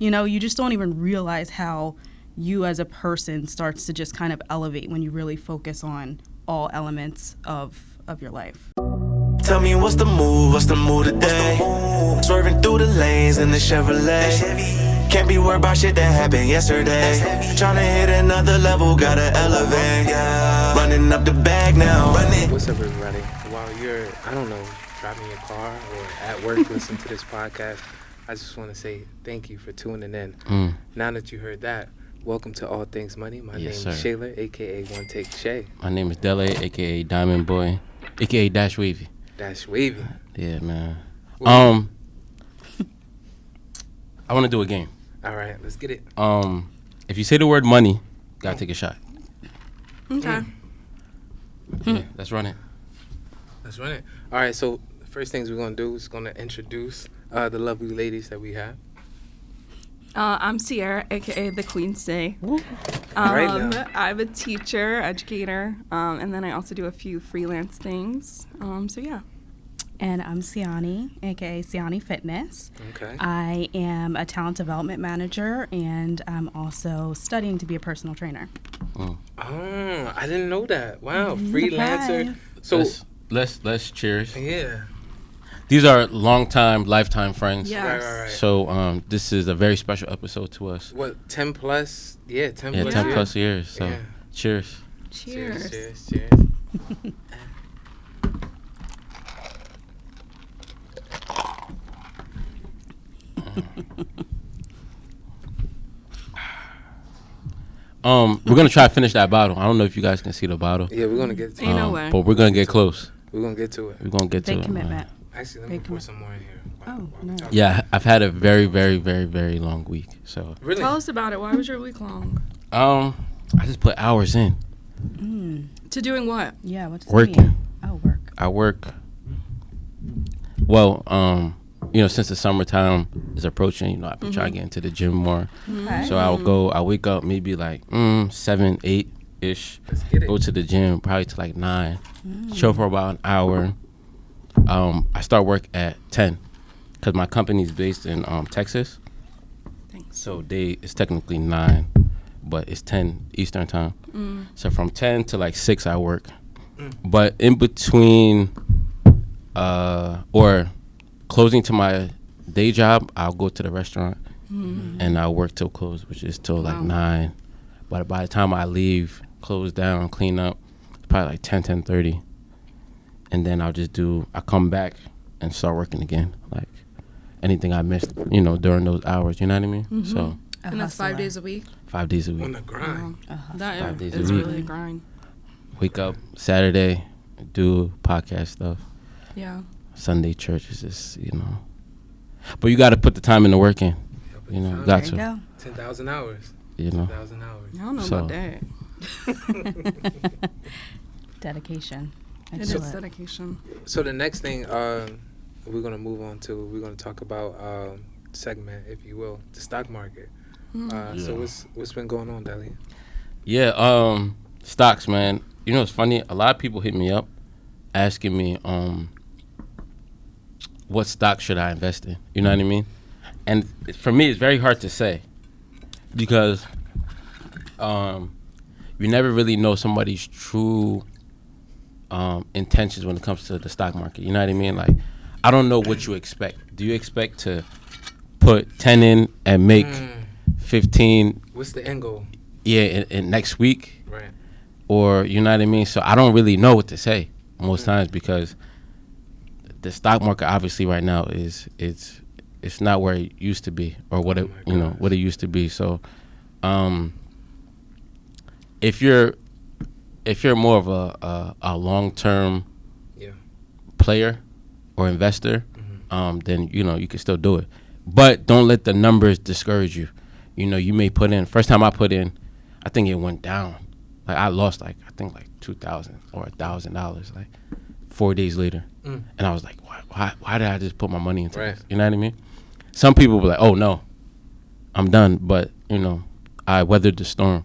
You know, you just don't even realize how you as a person starts to just kind of elevate when you really focus on all elements of your life. Tell me what's the move today? Swerving through the lanes in the Chevrolet. Can't be worried about shit that happened yesterday. Tryna hit another level, gotta elevate. Yeah. Running up the bag now. What's up, everybody? While you're, I don't know, driving your car or at work listening to this podcast, I just want to say thank you for tuning in. Now that you heard that, welcome to All Thingz Money. My name is Shayla, a.k.a. One Take Shay. My name is Dele, a.k.a. Diamond Boy, a.k.a. Dash Wavy. Dash Wavy. Yeah, man. I want to do a game. All right, let's get it. If you say the word money, gotta take a shot. Okay. Yeah, let's run it. Let's run it. All right, so the first things we're going to do is going to introduce the lovely ladies that we have. I'm Sierra, aka the Queen Stay. Right now. I'm a teacher, educator, and then I also do a few freelance things. So yeah. And I'm Siani, aka Siani Fitness. Okay. I am a talent development manager, and I'm also studying to be a personal trainer. Oh, I didn't know that. Wow, freelancer. Surprise. So Let's cheers. yeah. These are lifetime friends. Yes. Right. So this is a very special episode to us. What, 10 plus? Yeah, 10 Yeah, plus 10 years. plus years. So Yeah. cheers. Cheers. Cheers. We're gonna try to finish that bottle. I don't know if you guys can see the bottle. Yeah, we're going to get to Ain't it. no way. But we're gonna get close. We're going to get to it. We're gonna get to Big it. commitment. Actually, let me pour some more in here. Oh, no. Yeah, I've had a very, very, very, very long week. So Really? Tell us about it. Why was your week long? I just put hours in To doing what? Yeah, what does that working. mean? Oh, work. I work. Well, since the summertime is approaching, I've been trying to get into the gym more. Okay. So I wake up maybe like 7, 8-ish. Let's get it. Go to the gym probably to like 9. Show for about an hour. I start work at 10 because my company's based in Texas. Thanks. So it's technically 9, but it's 10 Eastern time. So from 10 to like 6 I work. But in between or closing to my day job, I'll go to the restaurant and I'll work till close, which is till like 9. But by the time I leave, close down, clean up, it's probably like 10:30. And then I come back and start working again. Like anything I missed, during those hours, you know what I mean? So And that's 5 days a week? 5 days a On week. the grind. That 5 days is a week. really a grind. Wake up Saturday, do podcast stuff. Yeah. Sunday church is just, But you got to put the time in the work in. Got There you to. go. 10,000 hours. 10,000 hours. I don't know So- about that. Dedication. It is Excellent. dedication. So the next thing we're going to move on to, we're going to talk about segment, if you will, the stock market. So what's been going on, Deli? Yeah, stocks, man. It's funny. A lot of people hit me up asking me, what stock should I invest in? You know what I mean? And for me, it's very hard to say because you never really know somebody's true intentions when it comes to the stock market. You know what I mean? Like, I don't know what you expect. Do you expect to put 10 in and make 15? What's the end goal? Yeah, in next week. Right. Or, you know what I mean? So I don't really know what to say most times because the stock market obviously right now it's not where it used to be or what it what it used to be. So if you're more of a long-term player or investor, then you can still do it. But don't let the numbers discourage you. You may put in. First time I put in, I think it went down. Like I lost like $2,000 or $1,000 like 4 days later, and I was like, why did I just put my money into this? You know what I mean? Some people were like, oh no, I'm done. But I weathered the storm.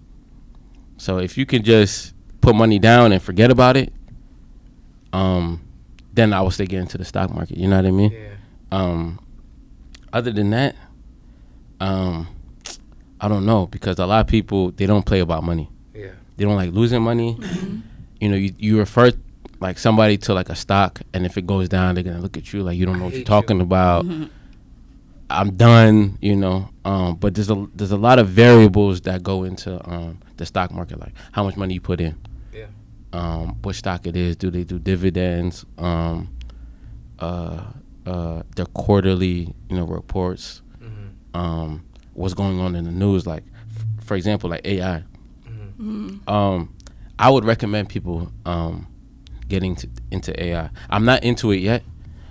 So if you can just put money down and forget about it, then I will stay get into the stock market. You know what I mean? Yeah. Other than that, I don't know, because a lot of people, they don't play about money. Yeah. They don't like losing money. You know, you refer like somebody to like a stock, and if it goes down, they're gonna look at you like you don't know what you're talking about. I'm done, you know. But there's a lot of variables that go into the stock market, like how much money you put in. Yeah. What stock it is, do they do dividends, their quarterly, you know, reports, what's going on in the news, like for example, like AI. I would recommend people getting into AI. I'm not into it yet,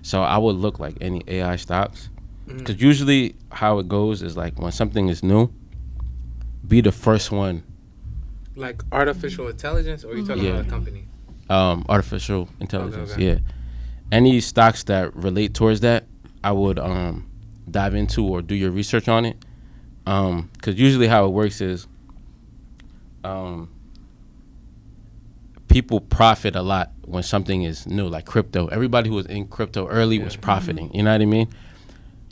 so I would look like any AI stocks, because usually how it goes is like when something is new, be the first one. Like artificial intelligence, or are you talking about a company? Artificial intelligence. Okay. Yeah, any stocks that relate towards that, I would dive into or do your research on it, because usually how it works is people profit a lot when something is new, like crypto. Everybody who was in crypto early was profiting. You know what I mean?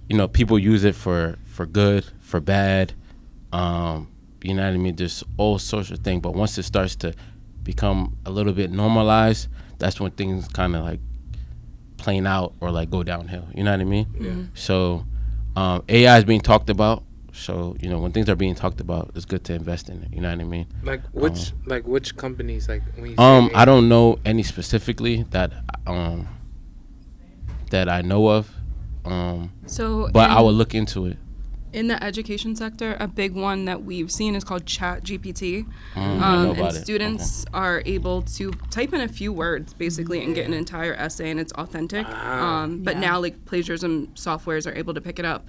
You know, people use it for good, for bad. You know what I mean? There's all sorts of things. But once it starts to become a little bit normalized, that's when things kind of like plane out or like go downhill. You know what I mean? Yeah. So AI is being talked about. So, you know, when things are being talked about, it's good to invest in it. You know what I mean? Like which companies, like when you say I don't know any specifically that that I know of. But I would look into it. In the education sector, a big one that we've seen is called Chat GPT. I know about and it. students are able to type in a few words basically and get an entire essay, and it's authentic. But now like plagiarism softwares are able to pick it up.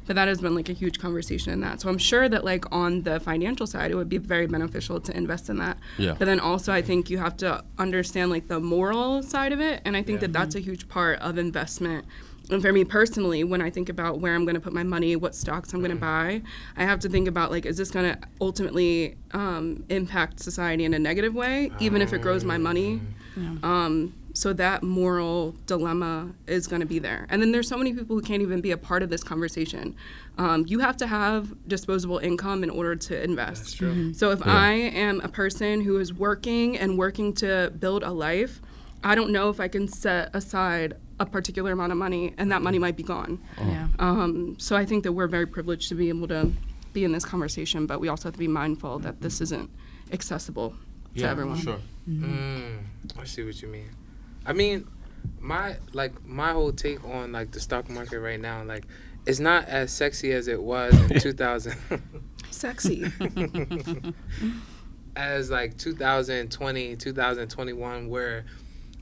But that has been like a huge conversation in that. So I'm sure that like on the financial side, it would be very beneficial to invest in that. Yeah. But then also I think you have to understand like the moral side of it. And I think that that's a huge part of investment. And for me personally, when I think about where I'm going to put my money, what stocks I'm going to buy, I have to think about like, is this going to ultimately impact society in a negative way, even if it grows my money? So that moral dilemma is going to be there. And then there's so many people who can't even be a part of this conversation. You have to have disposable income in order to invest. That's true. So if I am a person who is working to build a life, I don't know if I can set aside a particular amount of money, and that money might be gone. So I think that we're very privileged to be able to be in this conversation, but we also have to be mindful that this isn't accessible to everyone. Sure. I see what you mean. I mean, my whole take on like the stock market right now, like, it's not as sexy as it was in 2000. Sexy. As like 2020, 2021, where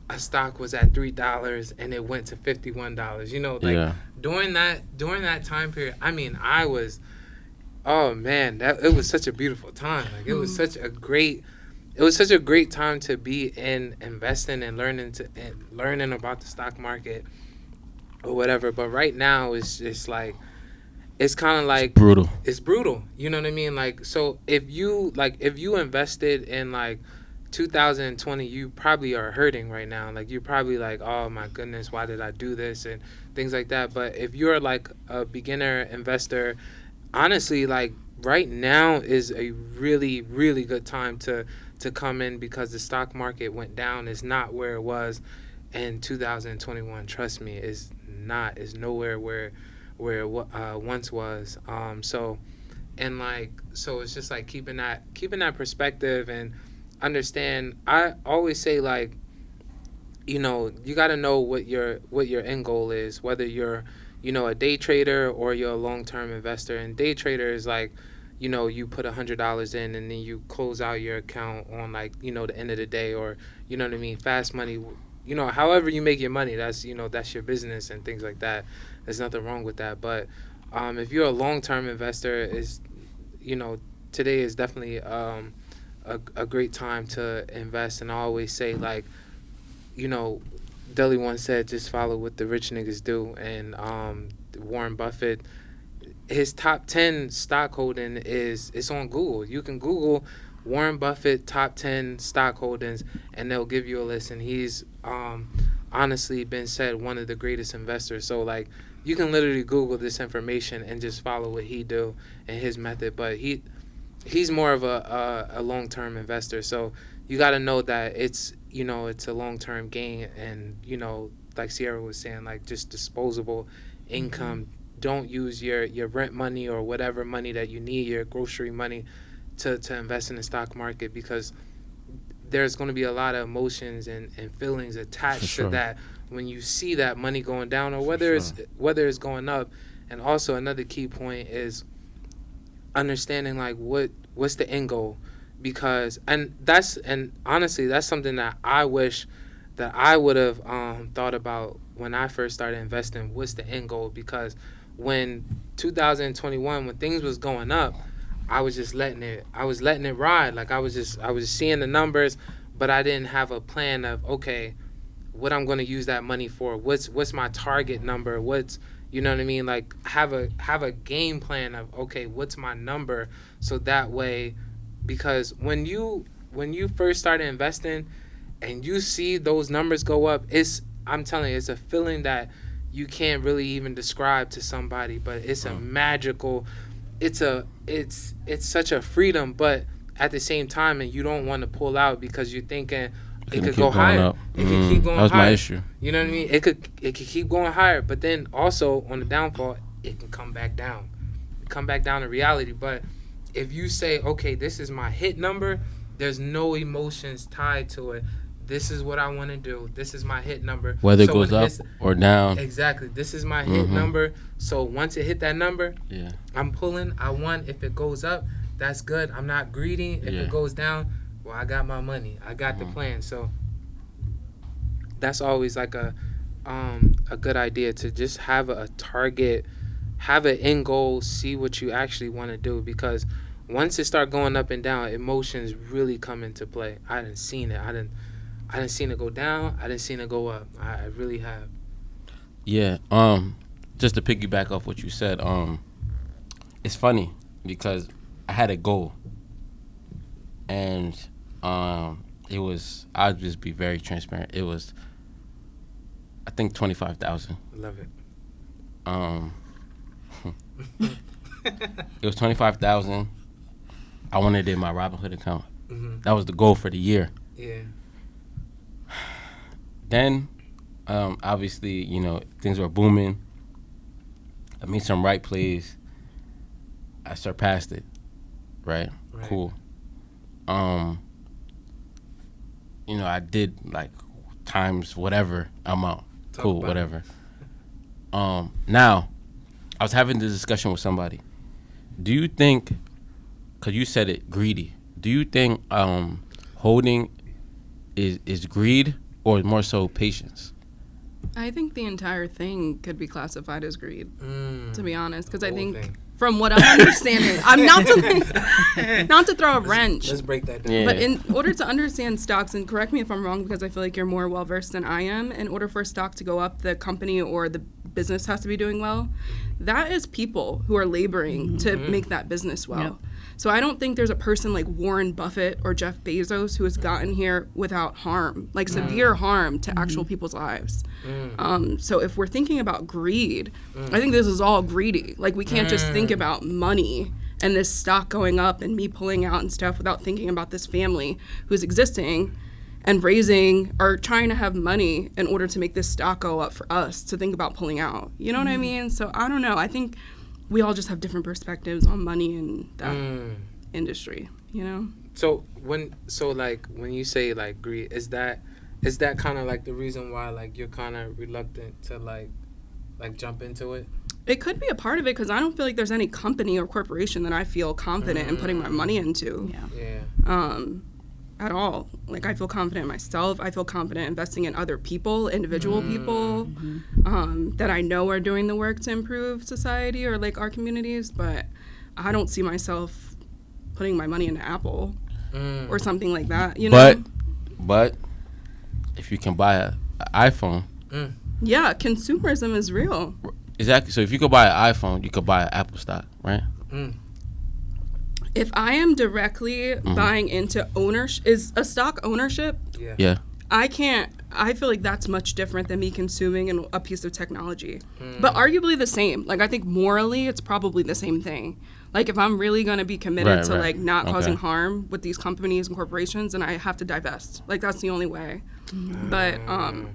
a stock was at $3 and it went to $51. You know, like during that time period, I mean, oh man, it was such a beautiful time. Like it was such a great time to be in investing and learning about the stock market or whatever. But right now it's just like, it's kind of like brutal. It's brutal. You know what I mean? Like, so if you invested in like 2020, you probably are hurting right now. Like, you're probably like, oh my goodness, why did I do this and things like that. But if you're like a beginner investor, honestly, like right now is a really, really good time to come in, because the stock market went down. It's not where it was in 2021. Trust me, it's nowhere where it once was. So it's just like keeping that perspective and understand. I always say, like, you know, you got to know what your end goal is, whether you're, you know, a day trader or you're a long-term investor. And day trader is like, you know, you put $100 in and then you close out your account on, like, you know, the end of the day, or, you know what I mean, fast money. You know, however you make your money, that's, you know, that's your business and things like that. There's nothing wrong with that. But if you're a long-term investor, is, you know, today is definitely a great time to invest. And I always say, like, you know, Deli once said, just follow what the rich niggas do. And Warren Buffett, his top 10 stock holding it's on Google. You can Google Warren Buffett top 10 stock holdings and they'll give you a list. And he's honestly been said one of the greatest investors. So, like, you can literally Google this information and just follow what he do and his method. But he's more of a long-term investor. So you got to know that it's a long-term gain, and like Sierra was saying, like just disposable income. Don't use your rent money or whatever money that you need, your grocery money, to invest in the stock market, because there's going to be a lot of emotions and feelings attached to that when you see that money going down, or whether it's going up. And also another key point is understanding like what's the end goal, because and honestly that's something that I wish that I would have thought about when I first started investing. What's the end goal? Because when 2021, when things was going up, I was just letting it ride. Like I was just seeing the numbers, but I didn't have a plan of, okay, what I'm going to use that money for. What's my target number? What's, you know what I mean? Like have a game plan of, okay, what's my number? So that way, because when you first started investing and you see those numbers go up, I'm telling you, it's a feeling that you can't really even describe to somebody, but it's a magical, it's such a freedom, but at the same time, and you don't want to pull out because you're thinking it could go higher. It could keep going higher. That was my issue. You know what I mean? It could keep going higher, but then also on the downfall, it can come back down. Come back down to reality. But if you say, okay, this is my hit number, there's no emotions tied to it. This is what I want to do. This is my hit number. Whether it goes up or down. Exactly. This is my hit number. So once it hit that number, I'm pulling. I want, if it goes up, that's good. I'm not greedy. If it goes down, well, I got my money. I got the plan. So that's always like a good idea, to just have a target, have an end goal, see what you actually want to do, because once it start going up and down, emotions really come into play. I didn't seen it. I didn't seen it go down. I didn't seen it go up. I really have. Yeah. Just to piggyback off what you said, it's funny because I had a goal, and it was, I'll just be very transparent. It was, I think, 25,000. Love it. It was 25,000. I wanted it in my Robinhood account. That was the goal for the year. Yeah. Then, obviously, things were booming. I made some right plays. I surpassed it. Right. Cool. I did like times whatever amount. Cool, whatever. Now, I was having this discussion with somebody. Do you think, because you said it, greedy, do you think holding is greed, or more so patience? I think the entire thing could be classified as greed, to be honest, because I think from what I'm understanding, I'm not to throw a wrench. Let's break that down. Yeah. But in order to understand stocks, and correct me if I'm wrong, because I feel like you're more well-versed than I am, in order for a stock to go up, the company or the business has to be doing well. That is people who are laboring to make that business well. Yep. So I don't think there's a person like Warren Buffett or Jeff Bezos who has gotten here without harm, like severe harm to actual people's lives. So if we're thinking about greed, I think this is all greedy. Like we can't just think about money and this stock going up and me pulling out and stuff without thinking about this family who's existing and raising or trying to have money in order to make this stock go up for us to think about pulling out. You know what I mean? So I don't know. I think we all just have different perspectives on money and that industry, So when you say like greed, is that kind of like the reason why like you're kind of reluctant to like jump into it? It could be a part of it, because I don't feel like there's any company or corporation that I feel confident in putting my money into. At all. Like I feel confident in myself. I feel confident investing in other people, individual people that I know are doing the work to improve society or like our communities. But I don't see myself putting my money into Apple or something like that. But if you can buy an iPhone, yeah, consumerism is real. Exactly. So if you could buy an iPhone, you could buy an Apple stock, right? If I am directly buying into ownership, is a stock ownership? Yeah. I feel like that's much different than me consuming a piece of technology. But arguably the same. Like, I think morally, it's probably the same thing. Like, if I'm really going to be committed to, like, not causing harm with these companies and corporations, then I have to divest. Like, that's the only way. But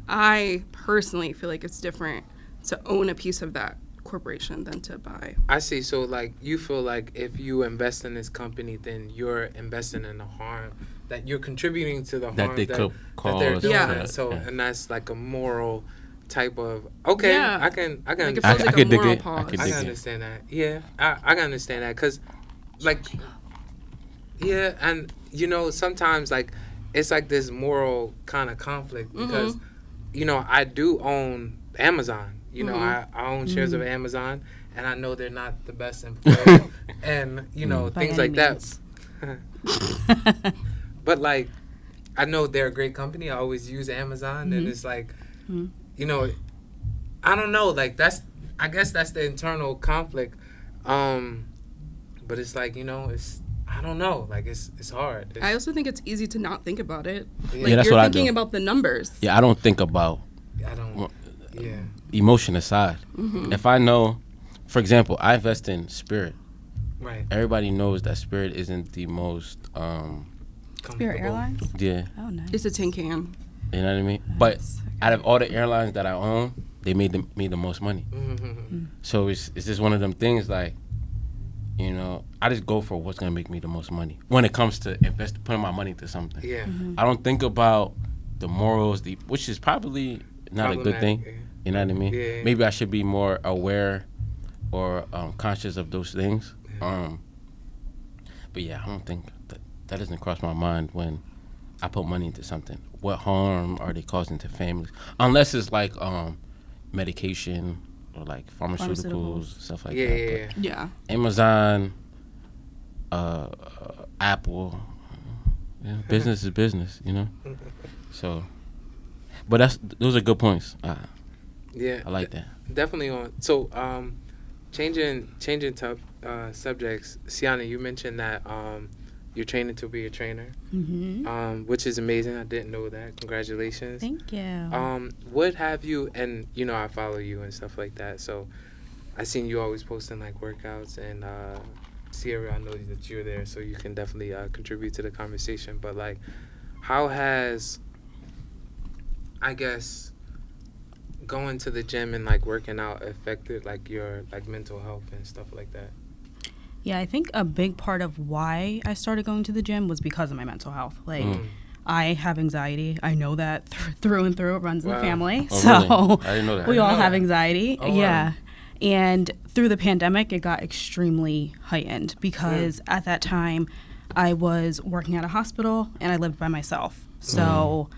I personally feel like it's different to own a piece of that corporation than to buy. I see. So, like, you feel like if you invest in this company, then you're investing in the harm that you're contributing to the harm that they could cause. That they're doing. Yeah. So, and that's like a moral type of okay. Yeah. I can Like, it understand. feels like could a dig moral it. I pause. could I dig can it. understand that. Yeah, I can understand that because, like, yeah, and you know sometimes like it's like this moral kind of conflict because, you know, I do own Amazon. You know, I own shares of Amazon, and I know they're not the best employer, and you know By things any like means. that. But like, I know they're a great company. I always use Amazon, and it's like, you know, I don't know. Like I guess that's the internal conflict. But it's like, you know, I don't know. Like it's hard. I also think it's easy to not think about it. Yeah. Like, Yeah, that's you're what I thinking do. about the numbers. Yeah, I don't think about I don't. Yeah. emotion aside. If I know, for example, I invest in Spirit. Right. Everybody knows that Spirit isn't the most, Spirit Airlines? yeah, Oh, nice. It's a tin can. you know what I mean? But out of all the airlines that I own, they made me the most money. So it's just one of them things like, you know, I just go for what's gonna make me the most money when it comes to putting my money into something. Yeah. I don't think about the morals, which is probably not a good thing. Problematic, yeah. You know what I mean? Yeah. Maybe I should be more aware or conscious of those things. But yeah, I don't think that doesn't cross my mind when I put money into something. What harm are they causing to families? Unless it's like medication or like pharmaceuticals, stuff like that. Yeah. But Yeah. Amazon, Apple, business is business, you know. So, but those are good points. Yeah. I like that. Definitely on. So, changing subjects. Siani, you mentioned that you're training to be a trainer, which is amazing. I didn't know that. Congratulations. Thank you. What have you? And you know, I follow you and stuff like that. So, I seen you always posting like workouts and Sierra. I know that you're there, so you can definitely contribute to the conversation. But like, how has, I guess, going to the gym and like working out affected like your like mental health and stuff like that? Yeah, I think a big part of why I started going to the gym was because of my mental health. Like, I have anxiety. I know that through and through. It runs in the family. Oh, so really? I didn't know that. we all have anxiety. Oh, wow. Yeah. And through the pandemic, it got extremely heightened because at that time I was working at a hospital and I lived by myself. So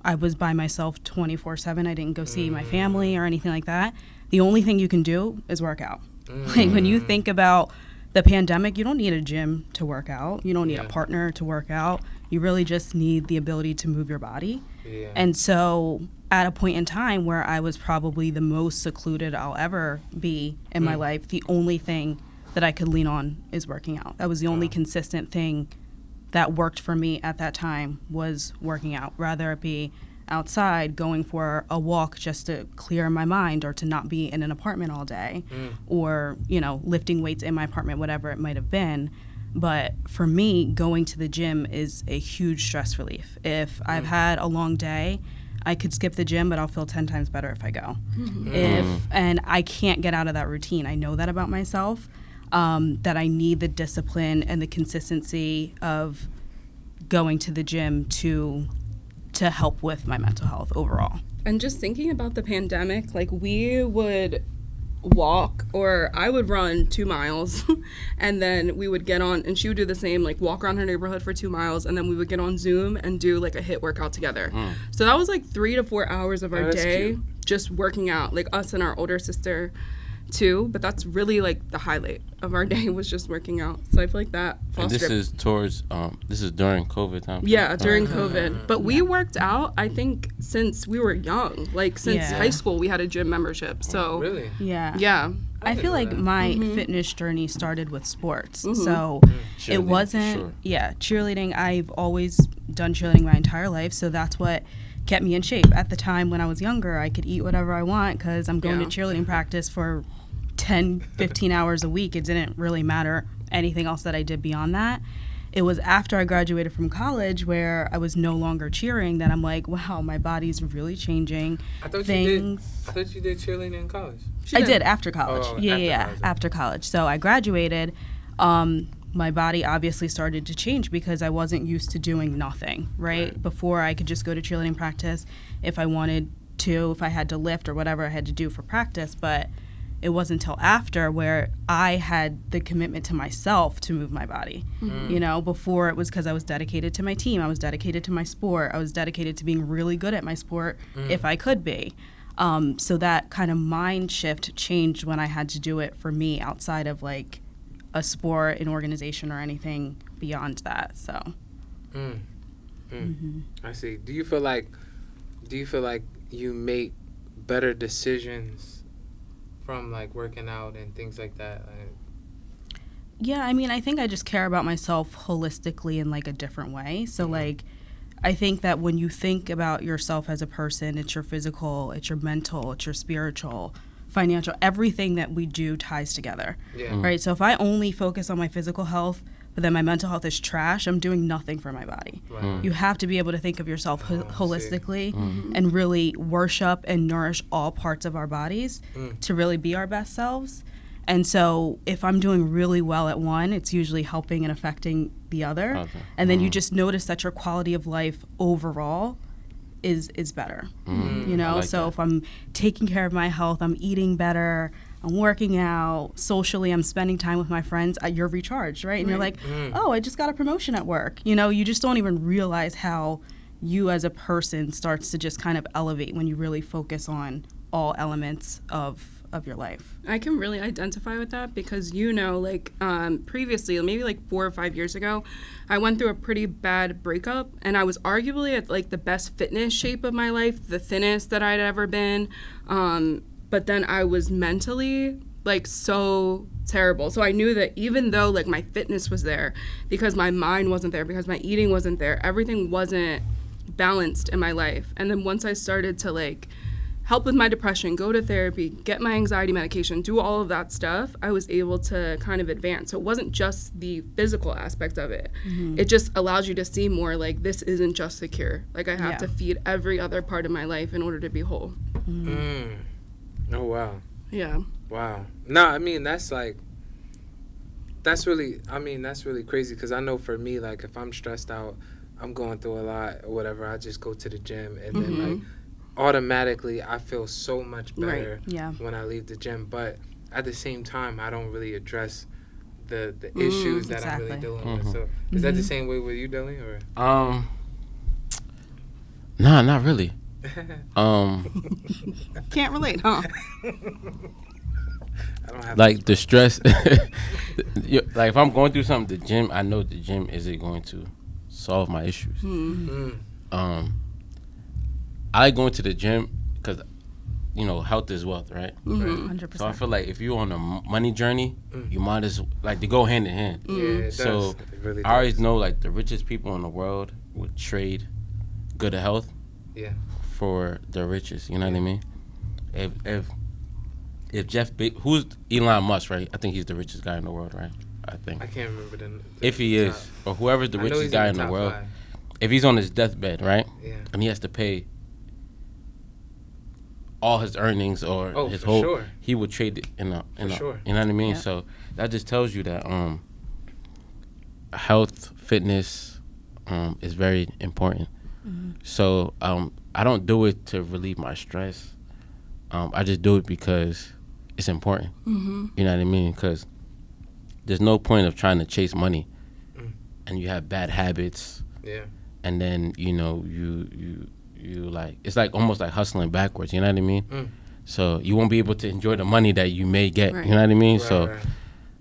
I was by myself 24/7. I didn't go see my family or anything like that. The only thing you can do is work out. Like, when you think about the pandemic, you don't need a gym to work out. You don't need a partner to work out. You really just need the ability to move your body. Yeah. And so at a point in time where I was probably the most secluded I'll ever be in my life, the only thing that I could lean on is working out. That was the only consistent thing that worked for me at that time, was working out, rather it be outside going for a walk just to clear my mind, or to not be in an apartment all day, or, you know, lifting weights in my apartment, whatever it might have been. But for me, going to the gym is a huge stress relief. If I've had a long day, I could skip the gym, but I'll feel 10 times better if I go. And I can't get out of that routine. I know that about myself, that I need the discipline and the consistency of going to the gym to help with my mental health overall. And just thinking about the pandemic, like, we would walk, or I would run 2 miles and then we would get on, and she would do the same, like walk around her neighborhood for 2 miles, and then we would get on Zoom and do like a HIIT workout together. So that was like 3 to 4 hours of our that's day cute. just working out, like us and our older sister too. But that's really like the highlight of our day, was just working out. So I feel like that And fostered. this is towards this is during COVID time. Yeah, during COVID. But we worked out, I think, since we were young. Like, since Yeah. high school, we had a gym membership. So, Really? Yeah. yeah. I feel like my fitness journey started with sports. So it wasn't, cheerleading. I've always done cheerleading my entire life. So that's what kept me in shape. At the time when I was younger, I could eat whatever I want because I'm going to cheerleading practice for 10, 15 hours a week. It didn't really matter anything else that I did beyond that. It was after I graduated from college where I was no longer cheering that I'm like, wow, my body's really changing. I thought you did cheerleading in college. I did after college. After college. So I graduated. My body obviously started to change because I wasn't used to doing nothing, right? Before I could just go to cheerleading practice if I wanted to, if I had to lift or whatever I had to do for practice. But it wasn't until after where I had the commitment to myself to move my body. You know, before it was because I was dedicated to my team. I was dedicated to my sport. I was dedicated to being really good at my sport if I could be. So that kind of mind shift changed when I had to do it for me outside of like a sport, an organization, or anything beyond that. So. I see. Do you feel like you make better decisions from like working out and things like that? Yeah, I mean, I think I just care about myself holistically in like a different way. So like, I think that when you think about yourself as a person, it's your physical, it's your mental, it's your spiritual, financial, everything that we do ties together. Right? So if I only focus on my physical health, but then my mental health is trash, I'm doing nothing for my body. You have to be able to think of yourself holistically and really worship and nourish all parts of our bodies to really be our best selves. And so if I'm doing really well at one, it's usually helping and affecting the other. And then you just notice that your quality of life overall is better. You know, like so if I'm taking care of my health, I'm eating better, I'm working out, socially, I'm spending time with my friends, you're recharged, right? And you're like, oh, I just got a promotion at work. You know, you just don't even realize how you as a person starts to just kind of elevate when you really focus on all elements of your life. I can really identify with that because, you know, like previously, maybe like 4 or 5 years ago, I went through a pretty bad breakup and I was arguably at like the best fitness shape of my life, the thinnest that I'd ever been. But then I was mentally like so terrible. So I knew that even though like my fitness was there, because my mind wasn't there, because my eating wasn't there, everything wasn't balanced in my life. And then once I started to like help with my depression, go to therapy, get my anxiety medication, do all of that stuff, I was able to kind of advance. So it wasn't just the physical aspect of it. It just allows you to see more like this isn't just a cure. Like I have to feed every other part of my life in order to be whole. Oh, wow. Yeah. Wow. No, I mean, that's really crazy because I know for me, like, if I'm stressed out, I'm going through a lot or whatever, I just go to the gym and then, like, automatically I feel so much better when I leave the gym. But at the same time, I don't really address the issues that I'm really dealing with. So is that the same way with you, Dylan? Or? Nah, not really. Can't relate, huh? I don't have like the stress. Like if I'm going through something, the gym, I know the gym isn't going to solve my issues. I like going to the gym because, you know, health is wealth, right? 100%. So I feel like if you're on a money journey, you might as like they go hand in hand. Yeah, it so does. It really I always does. know like the richest people in the world would trade good health for the richest. You know what I mean? If Jeff who's Elon Musk, right? I think he's the richest guy in the world, right? I think. I can't remember the if he top. is, or whoever's the I know richest he's guy in in the top world, 5. if he's on his deathbed, right? Yeah. And he has to pay all his earnings or his for whole, sure. he would trade it sure. You know what I mean? Yeah. So that just tells you that health, fitness is very important. So I don't do it to relieve my stress. I just do it because it's important. You know what I mean? Because there's no point of trying to chase money and you have bad habits. Yeah. And then, you know, you like, it's like almost like hustling backwards, you know what I mean? So you won't be able to enjoy the money that you may get, you know what I mean? Right.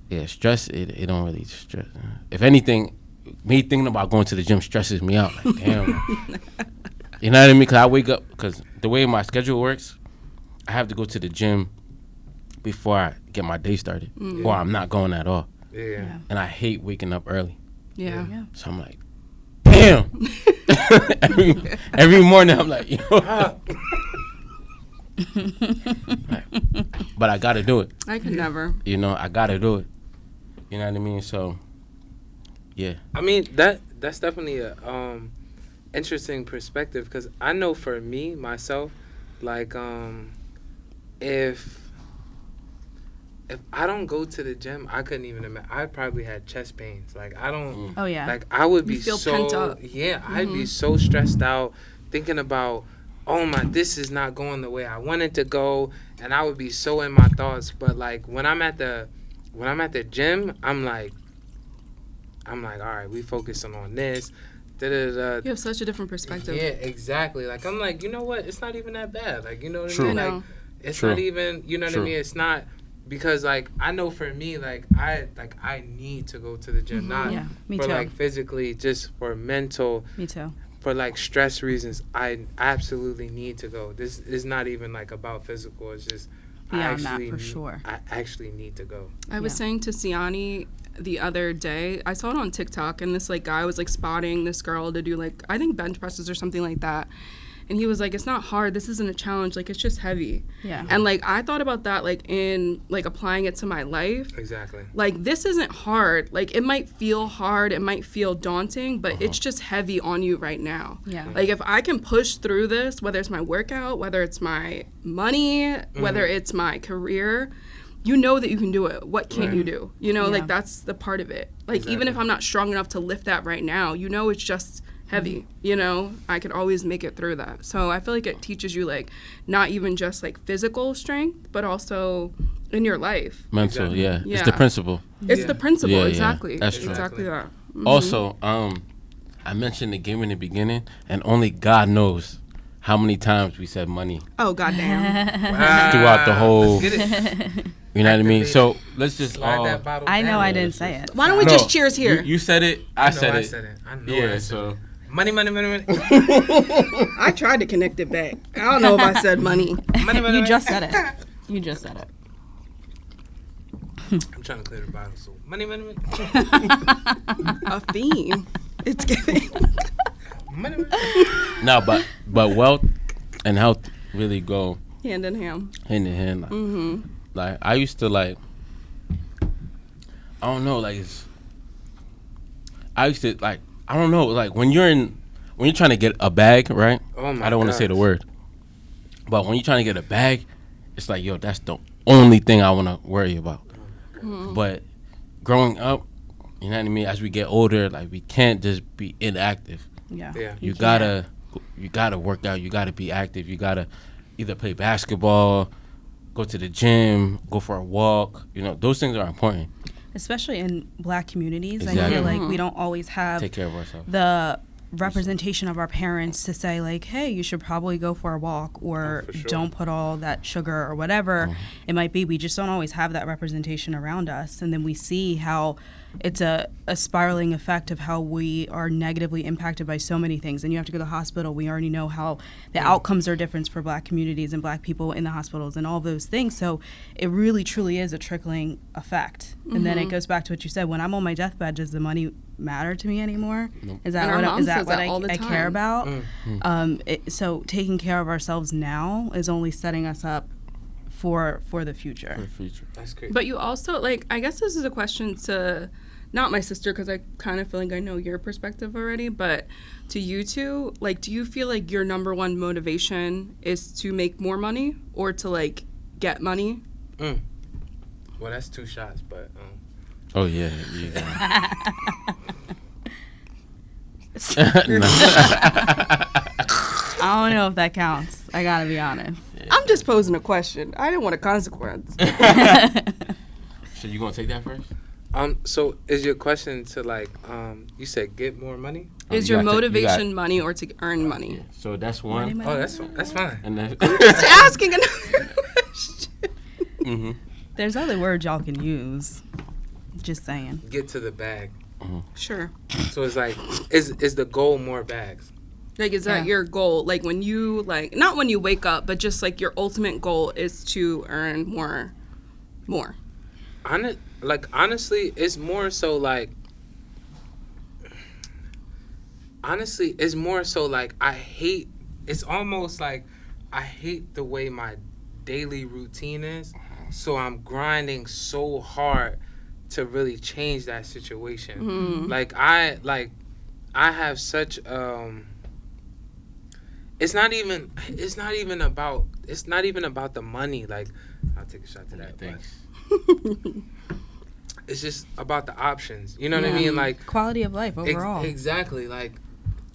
Yeah, stress, it don't really stress. If anything, me thinking about going to the gym stresses me out. Like, damn. You know what I mean? Because I wake up, because the way my schedule works, I have to go to the gym before I get my day started, or I'm not going at all. Yeah. And I hate waking up early. Yeah. So I'm like, damn. every morning I'm like, yo. But I gotta do it. I could never. You know, I gotta do it. You know what I mean? So, yeah. I mean, that's definitely a interesting perspective, because I know for me, myself, like, if I don't go to the gym, I couldn't even imagine. I probably had chest pains. Like, I don't. Oh yeah. Like, I would be You feel so pent up. Yeah, I'd be so stressed out thinking about, oh my, this is not going the way I want it to go, and I would be so in my thoughts. But like when I'm at the gym, I'm like, all right, we focusing on this. Da-da-da. You have such a different perspective. Yeah, exactly. Like, I'm like, you know what? It's not even that bad. Like, you know what I True. mean? I Like, know. it's True. not even, you know what True. I mean? It's not, because like I know for me, like I need to go to the gym, not Yeah, me for too. like physically, just for mental, Me too. for like stress reasons. I absolutely need to go. This is not even like about physical. It's just Beyond that, for sure. I actually need to go. I was Yeah. saying to Siani the other day, I saw it on TikTok, and this like guy was like spotting this girl to do like, I think bench presses or something like that. And he was like, it's not hard. This isn't a challenge. Like, it's just heavy. Yeah. And like, I thought about that, like in like applying it to my life. Exactly. Like, this isn't hard. Like, it might feel hard. It might feel daunting, but it's just heavy on you right now. Yeah. Like, if I can push through this, whether it's my workout, whether it's my money, whether it's my career, you know that you can do it. What can't you do? You know, Yeah. like, that's the part of it. Like, even if I'm not strong enough to lift that right now, you know, it's just heavy. You know, I could always make it through that. So I feel like it teaches you, like, not even just like physical strength, but also in your life. Mental, Exactly. yeah. Yeah. It's the principle. It's Yeah. the principle. Yeah, yeah. Exactly. That's true. Exactly that. Also, I mentioned the game in the beginning, and only God knows how many times we said money Oh, goddamn. throughout the whole. Let's get it. You know what I mean? So let's just Slide all. that bottle I know down. I didn't say it. Why don't we No, just cheers here? You said it. I said it. I know Yeah. I said So it. Money, money, money, money. I tried to connect it back. I don't know if I said money. Money, money, You money. just said it. You just said it. I'm trying to clear the bottle. So money, money, money. A theme. It's giving. Money, money. no, but wealth and health really go Hand in hand. hand in hand. Like, like I used to like. I don't know. Like I used to like. I don't know. Like when you're trying to get a bag, right? Oh my I don't want to say the gosh. word, but when you're trying to get a bag, it's like, yo, that's the only thing I want to worry about. But growing up, you know what I mean. As we get older, like we can't just be inactive. Yeah. Yeah. You can't. gotta work out. You gotta be active. You gotta either play basketball, go to the gym, go for a walk. You know, those things are important. Especially in Black communities, I Exactly. feel like we don't always have Take care of ourselves. the representation of our parents to say like, hey, you should probably go for a walk, or for sure. don't put all that sugar or whatever Mm-hmm. it might be. We just don't always have that representation around us, and then we see how it's a spiraling effect of how we are negatively impacted by so many things. And you have to go to the hospital. We already know how the outcomes are different for Black communities and Black people in the hospitals and all those things. So it really truly is a trickling effect. And then it goes back to what you said, when I'm on my deathbed, does the money matter to me anymore? Is that And our what, mom is that says what that all the I care time. about? So taking care of ourselves now is only setting us up for the future. For the future. That's crazy. But you also, like, I guess this is a question to, not my sister, because I kind of feel like I know your perspective already, but to you two, like, do you feel like your number one motivation is to make more money or to, like, get money? Well, that's 2 shots, but Oh yeah. I don't know if that counts. I gotta be honest. I'm just posing a question. I didn't want a consequence. So you gonna take that first? so is your question to like you said get more money? Is You your gotta take- you got- motivation money or to earn money? Yeah. So that's one. Oh, that's fine. And then Just asking another question. There's other words y'all can use. Just saying. Get to the bag. Sure. So it's like is the goal more bags? Like, is that Yeah. your goal? Like, when you, like, not when you wake up, but just, like, your ultimate goal is to earn more more? Honestly, it's more so like. Honestly, it's more so like I hate. It's almost like I hate the way my daily routine is. So I'm grinding so hard to really change that situation. Mm-hmm. I have such it's not even about the money. Like, I'll take a shot to that. Thanks. It's just about the options. You know what I mean? Like, quality of life overall. Exactly. Like,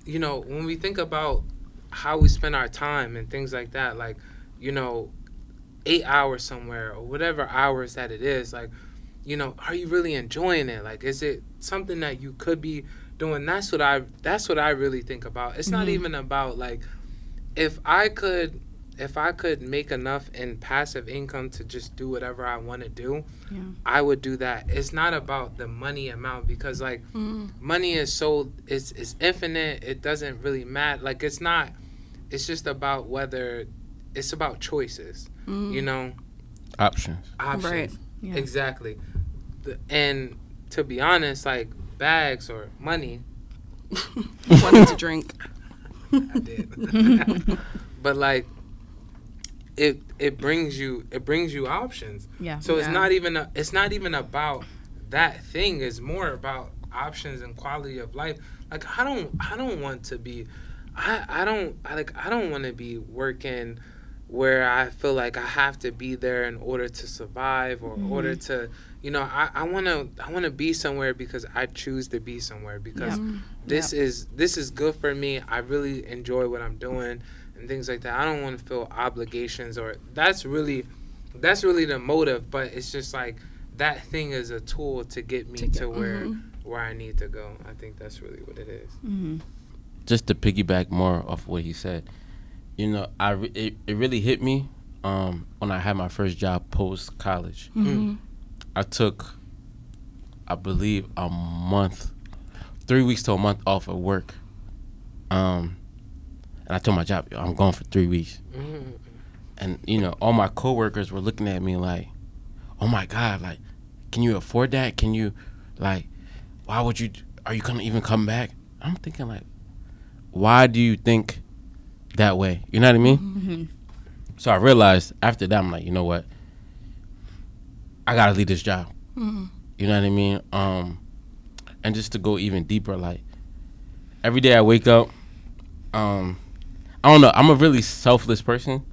you know, when we think about how we spend our time and things like that, like, you know, 8 hours somewhere or whatever hours that it is, like, you know, are you really enjoying it? Like, is it something that you could be doing? That's what I really think about. It's not even about like, if I could make enough in passive income to just do whatever I want to do, I would do that. It's not about the money amount, because like money is it's infinite. It doesn't really matter. Like, it's just about it's about choices, you know? Options. Right. Yeah. Exactly. And to be honest, like, bags or money. Wanted to drink. I did. But like, it brings you options. Yeah. So it's not even about that thing. It's more about options and quality of life. Like, I don't want to be I don't want to be working where I feel like I have to be there in order to survive or in order to, you know, I want to be somewhere because I choose to be somewhere, because this is good for me. I really enjoy what I'm doing and things like that. I don't want to feel obligations, or that's really the motive, but it's just like that thing is a tool to get me to where I need to go. I think that's really what it is. Just to piggyback more off what he said, you know, it really hit me when I had my first job post college. I took, I believe, 3 weeks to a month off of work, and I told my job, I'm going for 3 weeks. And you know, all my coworkers were looking at me like, "Oh my God, like, can you afford that? Can you, like, why would you? Are you gonna even come back?" I'm thinking like, why do you think that way? You know what I mean? So I realized after that, I'm like, you know what? I gotta leave this job. You know what I mean? And just to go even deeper, like, every day I wake up, I don't know, I'm a really selfless person.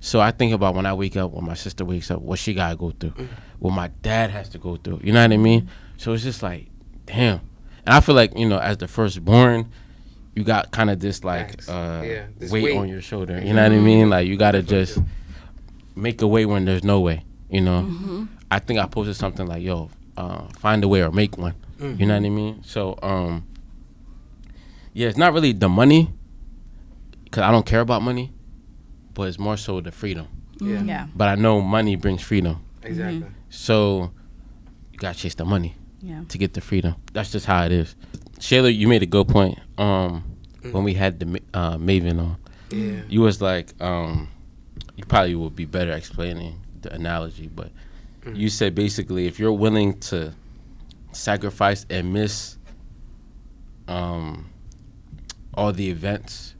So I think about when I wake up, when my sister wakes up, what she gotta go through, what my dad has to go through. You know what I mean? So it's just like, damn. And I feel like, you know, as the firstborn, you got kind of this like this weight on your shoulder. You know what I mean? Like, you gotta just make a way when there's no way. You know? I think I posted something like, "Yo, find a way or make one." You know what I mean? So yeah, it's not really the money, because I don't care about money, but it's more so the freedom. Yeah. But I know money brings freedom. Exactly. So you gotta chase the money Yeah. to get the freedom. That's just how it is. Shayla, you made a good point when we had the Maven on. Yeah. You was like, you probably would be better explaining the analogy, but you said basically if you're willing to sacrifice and miss all the events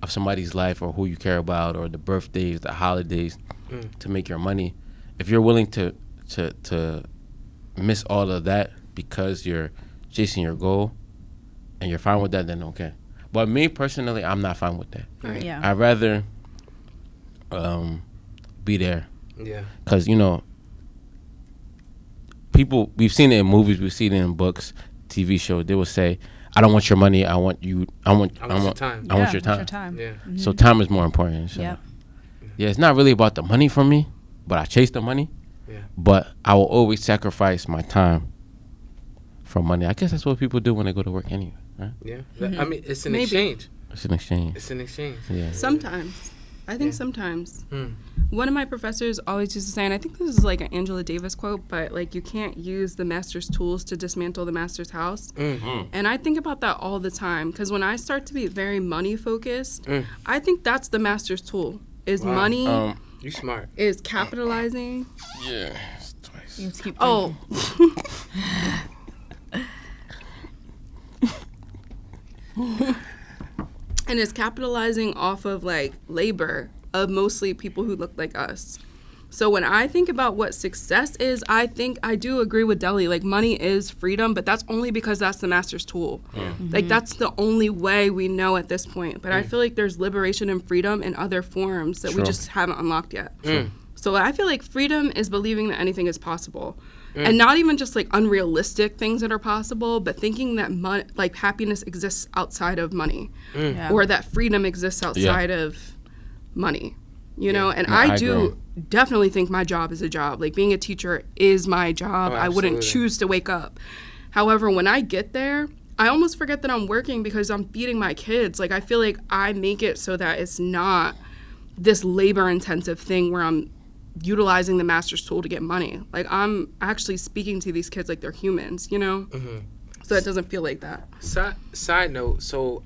of somebody's life, or who you care about, or the birthdays, the holidays, to make your money, if you're willing to miss all of that because you're chasing your goal and you're fine with that, then okay. But me personally, I'm not fine with that. Right. Yeah. I'd rather be there. Yeah. Because, you know, people, we've seen it in movies, we've seen it in books, TV shows. They will say, "I don't want your money. I want you. I want your time. I want your time." Yeah. So time is more important. So. Yep. Yeah, it's not really about the money for me, but I chase the money. Yeah. But I will always sacrifice my time for money. I guess that's what people do when they go to work anyway, right? Yeah. I mean, it's an Maybe. exchange. It's an exchange. It's an exchange. Yeah. Sometimes. I think sometimes. Hmm. One of my professors always used to say, and I think this is like an Angela Davis quote, but like, you can't use the master's tools to dismantle the master's house. And I think about that all the time, because when I start to be very money focused, I think that's the master's tool is money You smart. Is capitalizing. Yeah, it's twice. You just keep Oh. And it's capitalizing off of like labor of mostly people who look like us. So when I think about what success is, I think I do agree with Deli. Like, money is freedom, but that's only because that's the master's tool. Like, that's the only way we know at this point. But I feel like there's liberation and freedom in other forms that we just haven't unlocked yet. So I feel like freedom is believing that anything is possible. And not even just like unrealistic things that are possible, but thinking that like happiness exists outside of money, or that freedom exists outside of money. You know, and No, I I do agree. definitely think my job is a job. Like, being a teacher is my job. I wouldn't choose to wake up. However, when I get there, I almost forget that I'm working because I'm feeding my kids. Like, I feel like I make it so that it's not this labor-intensive thing where I'm utilizing the master's tool to get money. Like, I'm actually speaking to these kids like they're humans, you know? So it doesn't feel like that. Side note, so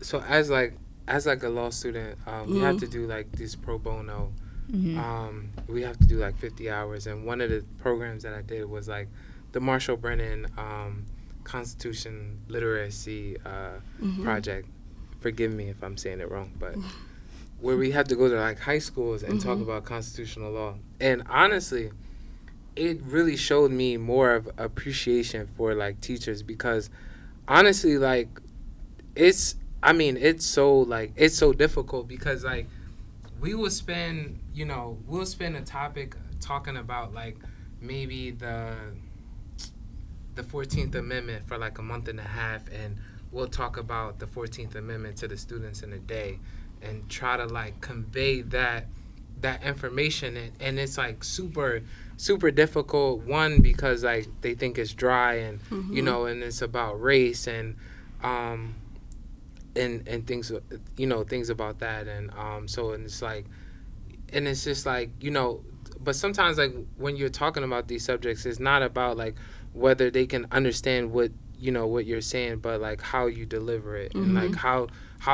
so as like a law student, we have to do like this pro bono. We have to do like 50 hours, and one of the programs that I did was like the Marshall Brennan Constitution Literacy project. Forgive me if I'm saying it wrong, but where we had to go to like high schools and talk about constitutional law. And honestly, it really showed me more of appreciation for like teachers, because honestly, like it's so difficult, because like we'll spend a topic talking about like maybe the 14th Amendment for like a month and a half, and we'll talk about the 14th Amendment to the students in a day and try to like convey that information, and it's like super difficult, one, because like they think it's dry, and you know, and it's about race and things, you know, things about that, and so, and it's like, and it's just like, you know, but sometimes like when you're talking about these subjects, it's not about like whether they can understand what, you know, what you're saying, but like how you deliver it, and like how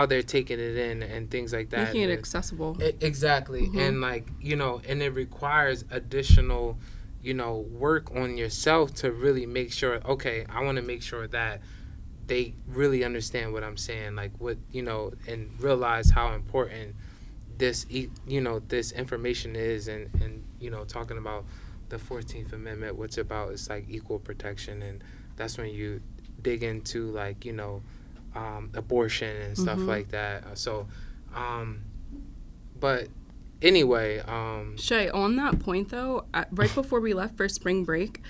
they're taking it in and things like that. Making it accessible. Exactly. And like, you know, and it requires additional, you know, work on yourself to really make sure, okay, I want to make sure that they really understand what I'm saying, like what, you know, and realize how important this, you know, this information is, and you know, talking about the 14th Amendment, what's about is like equal protection, and that's when you dig into like, you know, abortion and stuff like that. So, but anyway, Shay, on that point though, right before we left for spring break,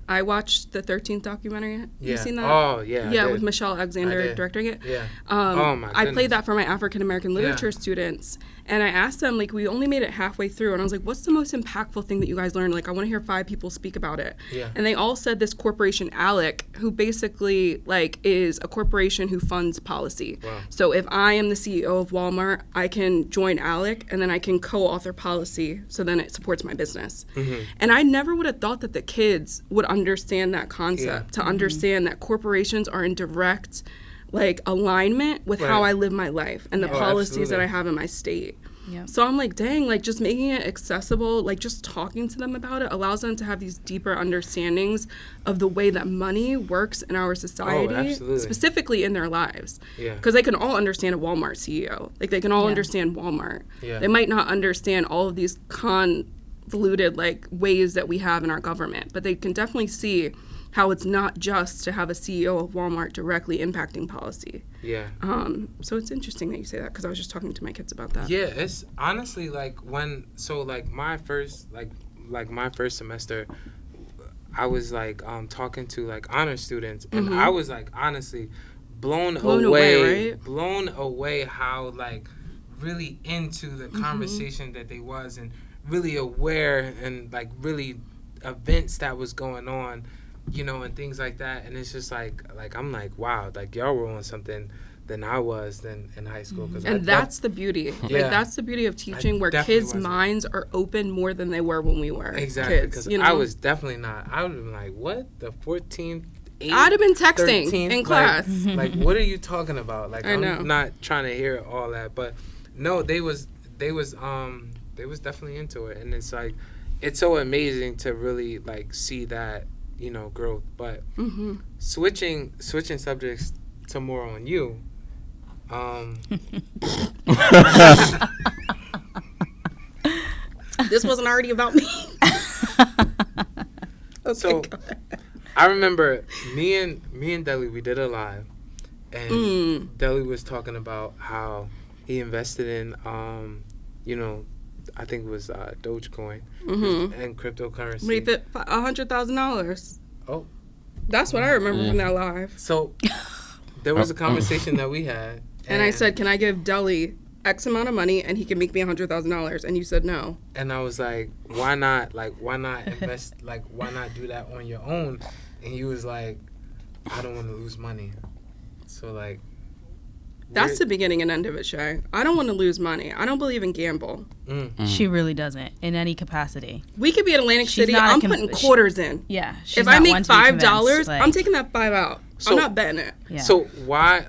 I watched the 13th documentary. You seen that? Oh yeah. Yeah, with Michelle Alexander directing it. Yeah. Oh my goodness. I played that for my African American literature students, and I asked them, like, we only made it halfway through, and I was like, what's the most impactful thing that you guys learned? Like, I want to hear 5 people speak about it. Yeah. And they all said this corporation ALEC, who basically like is a corporation who funds policy. Wow. So if I am the CEO of Walmart, I can join ALEC, and then I can co-author policy, so then it supports my business. And I never would have thought that the kids would understand that concept, to understand that corporations are in direct like alignment with how I live my life and the policies that I have in my state. So I'm like, dang, like just making it accessible, like just talking to them about it allows them to have these deeper understandings of the way that money works in our society, specifically in their lives. Because they can all understand a Walmart CEO. Like they can all understand Walmart. They might not understand all of these convoluted like ways that we have in our government, but they can definitely see how it's not just to have a CEO of Walmart directly impacting policy. So it's interesting that you say that, because I was just talking to my kids about that. Yeah, it's honestly like my first semester, I was like talking to like honor students, and I was like honestly blown away how like really into the conversation that they was, and really aware, and like really events that was going on, you know, and things like that. And it's just like I'm like, wow, like y'all were on something than I was in high school. That's the beauty. Like that's the beauty of teaching, where kids' minds are open more than they were when we were exactly kids. Because you know? I was definitely not. I would have been like, what, the 14th? I'd have been texting 13th? in class. Like what are you talking about? Like I know. I'm not trying to hear all that, but No, they was definitely into it, and it's like, it's so amazing to really like see that, you know, growth. But switching subjects to more on you. This wasn't already about me. So I remember me and Deli, we did a live, and Deli was talking about how he invested in you know, I think it was Dogecoin and cryptocurrency. Wait, $100,000. Oh, that's what I remember from that live. So there was a conversation that we had, and I said, "Can I give Deli X amount of money and he can make me $100,000?" And you said no. And I was like, why not? Like, why not invest? Like, why not do that on your own? And he was like, I don't want to lose money. So like, that's the beginning and end of it, Shay. I don't want to lose money. I don't believe in gamble. She really doesn't in any capacity. We could be at Atlantic City. I'm putting quarters in. Yeah. If I make $5, I'm taking that $5 out. So, I'm not betting it. Yeah. So why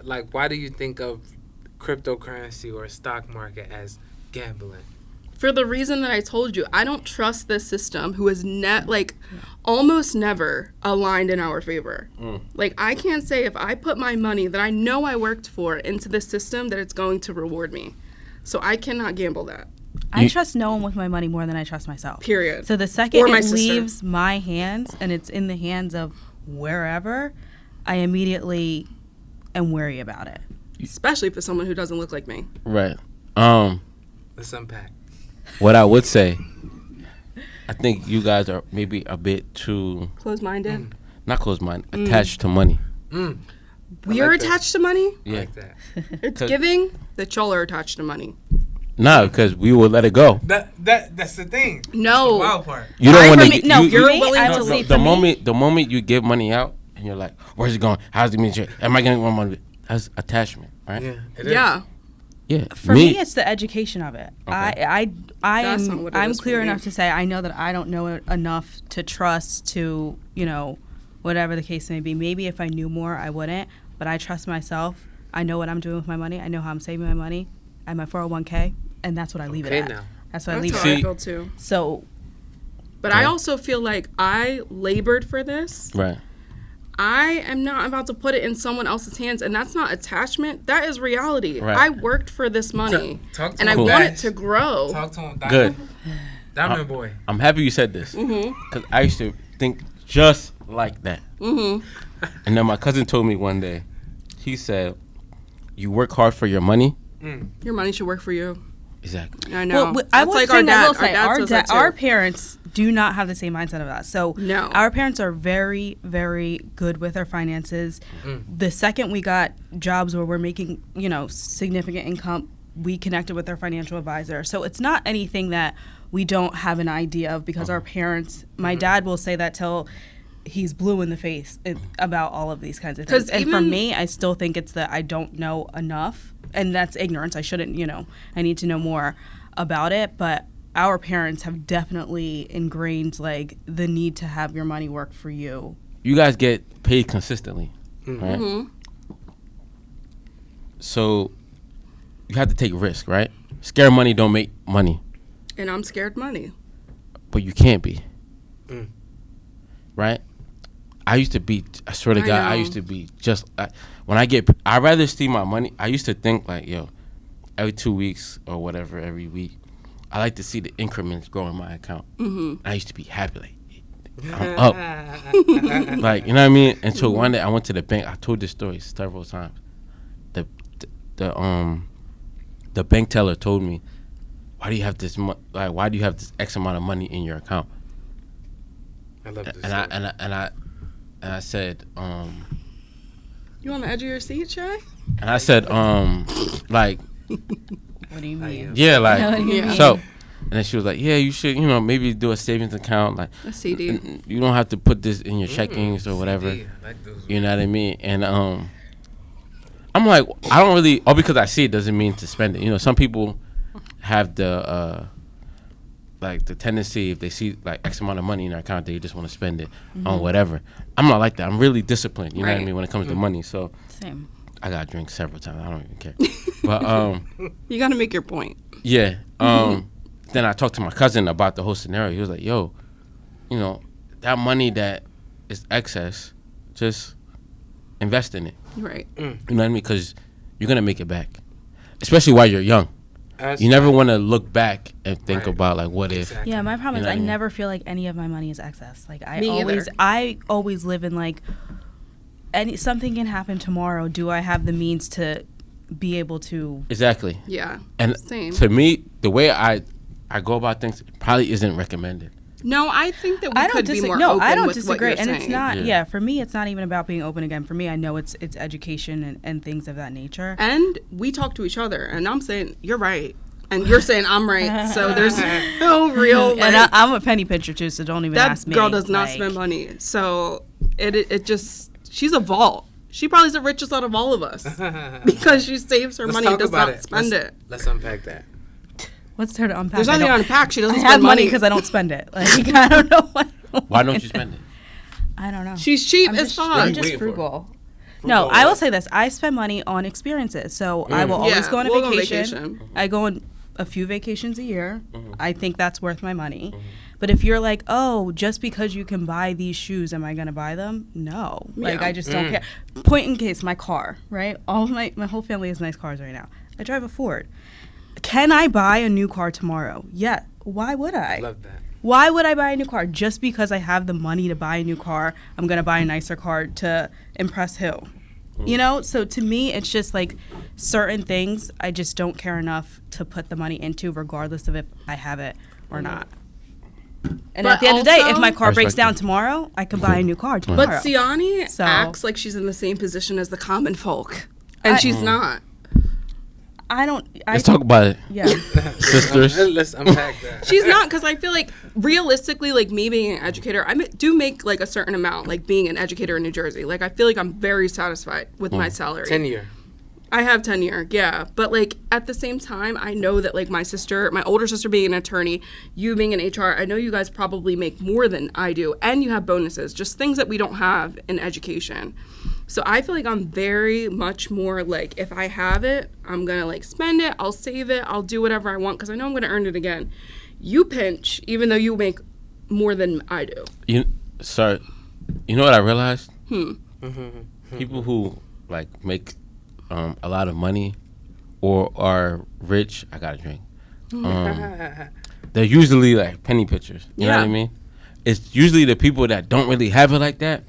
do you think of cryptocurrency or stock market as gambling? For the reason that I told you, I don't trust this system who is almost never aligned in our favor. Like, I can't say if I put my money that I know I worked for into this system that it's going to reward me. So I cannot gamble that. I trust no one with my money more than I trust myself. Period. So the second it leaves my hands and it's in the hands of wherever, I immediately am wary about it. Especially for someone who doesn't look like me. Right. Let's unpack. What I would say, I think you guys are maybe a bit too closed-minded. Not closed-minded, attached to money. We are attached to money? Yeah. I like that. It's giving that y'all are attached to money. No, because we will let it go. That's the thing. No. The wild part. You don't want to. You're willing to leave. The moment you give money out and you're like, where's it going? How's it going to Am I getting more money? That's attachment, right? Yeah. It is. Yeah. Yeah. For me, it's the education of it. Okay. I'm clear enough to say I know that I don't know enough to trust to, you know, whatever the case may be. Maybe if I knew more, I wouldn't. But I trust myself. I know what I'm doing with my money. I know how I'm saving my money. I have my 401k, and that's what I leave it at. Now. That's what I leave it at. at. I feel too. So. But I also feel like I labored for this. Right. I am not about to put it in someone else's hands, and that's not attachment. That is reality. Right. I worked for this money, and I cool. want it to grow. Talk to him. Good. Diamond boy. I'm happy you said this, because I used to think just like that. And then my cousin told me one day, he said, you work hard for your money. Your money should work for you. Exactly. I know. Well, that's like our dad. Our parents do not have the same mindset of that. So no. Our parents are very, very good with our finances. The second we got jobs where we're making, you know, significant income, we connected with our financial advisor. So it's not anything that we don't have an idea of because our parents, my dad will say that till he's blue in the face about all of these kinds of things. And for me, I still think it's that I don't know enough. And that's ignorance. I shouldn't, you know, I need to know more about it. But our parents have definitely ingrained, like, the need to have your money work for you. You guys get paid consistently, right? So you have to take risk, right? Scared money don't make money. And I'm scared money. But you can't be. Right? I used to be, I swear to God, I used to be just, I'd rather see my money. I used to think like, yo, every 2 weeks or whatever, every week, I like to see the increments grow in my account. I used to be happy, like, I'm up. Like, you know what I mean? Until one day I went to the bank. I told this story several times. The bank teller told me, why do you have this X amount of money in your account? I love this. And I said, you on the edge of your seat, Shay? And I said, like, what do you mean? Yeah, like, Yeah. So, and then she was like, yeah, you should, you know, maybe do a savings account, like a CD. You don't have to put this in your checkings or whatever. CD. I like those. You know what I mean? And I'm like, I don't really, because I see it doesn't mean to spend it. You know, some people have the like the tendency, if they see like X amount of money in their account, they just want to spend it on whatever. I'm not like that. I'm really disciplined, you know what I mean, when it comes to money. So Same. I got drinks several times. I don't even care. But you got to make your point. yeah. Then I talked to my cousin about the whole scenario. He was like, "Yo, you know, that money that is excess, just invest in it." Right. You know what I mean? Because you're gonna make it back, especially while you're young. That's You never want to look back and think Right. about like, what if? Exactly. Yeah, my problem You is know I what I mean? never feel like any of my money is excess. Like Me either. I always live in like something can happen tomorrow. Do I have the means to be able to? Exactly. Yeah. And Same. to me, the way I go about things probably isn't recommended. No, I think that we I don't could be more No, open I don't with disagree. what you're And saying. it's not. Yeah. Yeah. For me, it's not even about being open again. For me, I know it's education and things of that nature. And we talk to each other, and I'm saying you're right, and you're saying I'm right. So there's no real. Like, And I'm a penny pincher too, so don't even that ask me. girl does not like, spend money. So it just she's a vault. She probably is the richest out of all of us because she saves her Let's money, talk does about not it. spend it. Let's unpack that. What's there to unpack? There's I nothing don't- on pack. She doesn't I spend have money money because I don't spend it. Like I don't know why. Why don't you spend it? I don't know. She's cheap I'm as just, fuck. I'm just waiting for? frugal. No, I will say this. I spend money on experiences. So I will always Yeah, go on a we'll go on vacation. vacation. I go on a few vacations a year. I think that's worth my money. But if you're like, oh, just because you can buy these shoes, am I going to buy them? No. Like, Yeah. I just don't care. Point in case, my car, right? All of my whole family has nice cars right now. I drive a Ford. Can I buy a new car tomorrow? Yeah. Why would I? Love that. Why would I buy a new car? Just because I have the money to buy a new car, I'm going to buy a nicer car to impress who? You know? So to me, it's just like certain things I just don't care enough to put the money into, regardless of if I have it or not. And But at the end of the day, if also- my car I breaks respect down that. tomorrow, I can buy a new car tomorrow. But Siani So- acts like she's in the same position as the common folk, and she's not. I don't. Let's talk about it, Yeah. sisters. Let's unpack that. She's not, because I feel like realistically, like me being an educator, do make like a certain amount, like being an educator in New Jersey. Like I feel like I'm very satisfied with my salary. Tenure. I have tenure, yeah. But like at the same time, I know that like my older sister being an attorney, you being an HR, I know you guys probably make more than I do, and you have bonuses, just things that we don't have in education. So I feel like I'm very much more like, if I have it, I'm gonna like spend it, I'll save it, I'll do whatever I want, because I know I'm gonna earn it again. You pinch, even though you make more than I do. You know what I realized? People who like make a lot of money or are rich, I gotta drink. They're usually like penny pitchers. You know what I Yeah. mean? It's usually the people that don't really have it like that.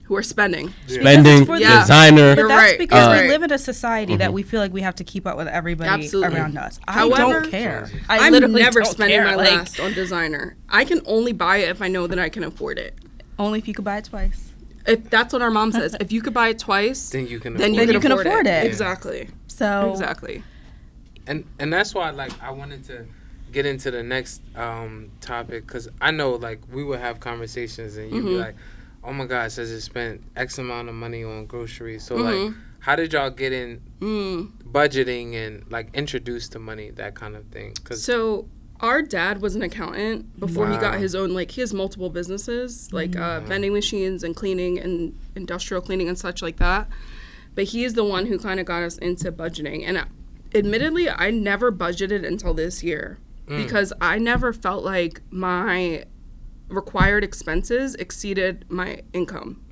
Who are spending. Spending, for the- designer. But You're that's right. because You're we right. live in a society that we feel like we have to keep up with everybody Absolutely. around us. I However, don't care. I'm literally never don't spending care. my Like, last on designer. I can only buy it if I know that I can afford it. Only if you could buy it twice. If that's what our mom says. If you could buy it twice, Then you can. then afford you it. can afford it. Yeah. Exactly. So Exactly. And that's why like I wanted to get into the next topic, because I know like we would have conversations and you'd be like, oh my God, says it spent X amount of money on groceries. So like, how did y'all get in budgeting and like introduced to money, that kind of thing? So our dad was an accountant before he got Wow. his own, like he has multiple businesses, like vending machines and cleaning and industrial cleaning and such like that. But he is the one who kind of got us into budgeting. And admittedly, I never budgeted until this year because I never felt like my required expenses exceeded my income.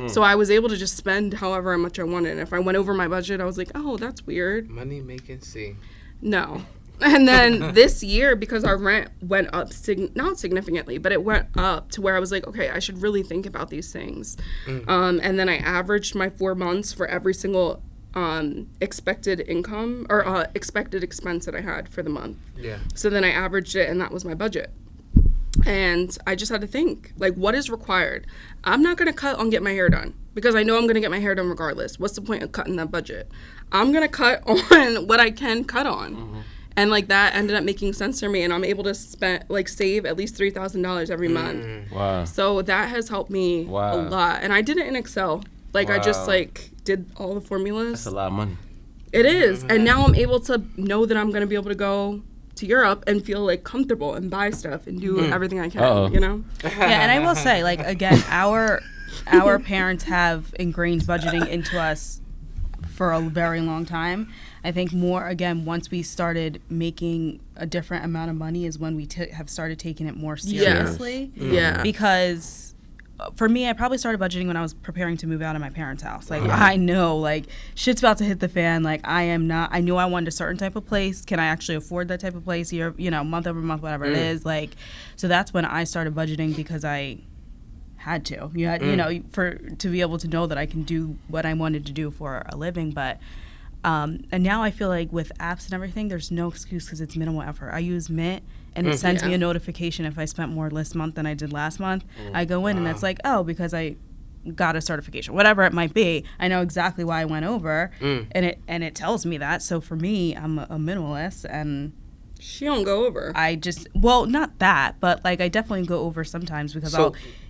So I was able to just spend however much I wanted. And if I went over my budget, I was like, oh, that's weird. Money making C. No. And then this year, because our rent went up, not significantly, but it went up to where I was like, okay, I should really think about these things. And then I averaged my 4 months for every single expected income or expected expense that I had for the month. Yeah. So then I averaged it, and that was my budget. And I just had to think, like, what is required? I'm not going to cut on get my hair done because I know I'm going to get my hair done regardless. What's the point of cutting that budget? I'm going to cut on what I can cut on. And, like, that ended up making sense for me, and I'm able to save at least $3,000 every month. Wow. So that has helped me a lot. And I did it in Excel. Like, I just, like, did all the formulas. That's a lot of money. It is. And now I'm able to know that I'm going to be able to go to Europe and feel like comfortable and buy stuff and do everything I can, you know? yeah, and I will say, like, again, our parents have ingrained budgeting into us for a very long time. I think more, again, once we started making a different amount of money is when we have started taking it more seriously. Yeah. Because for me, I probably started budgeting when I was preparing to move out of my parents' house. Like, I know, like, shit's about to hit the fan. Like, I knew I wanted a certain type of place. Can I actually afford that type of place year, month over month, whatever it is? Like, so that's when I started budgeting because I had to. You had, to be able to know that I can do what I wanted to do for a living. But, and now I feel like with apps and everything, there's no excuse because it's minimal effort. I use Mint. And it sends me a notification if I spent more this month than I did last month. I go in and it's like, oh, because I got a certification, whatever it might be. I know exactly why I went over, and it tells me that. So for me, I'm a minimalist, and she don't go over. I just not that, but like I definitely go over sometimes because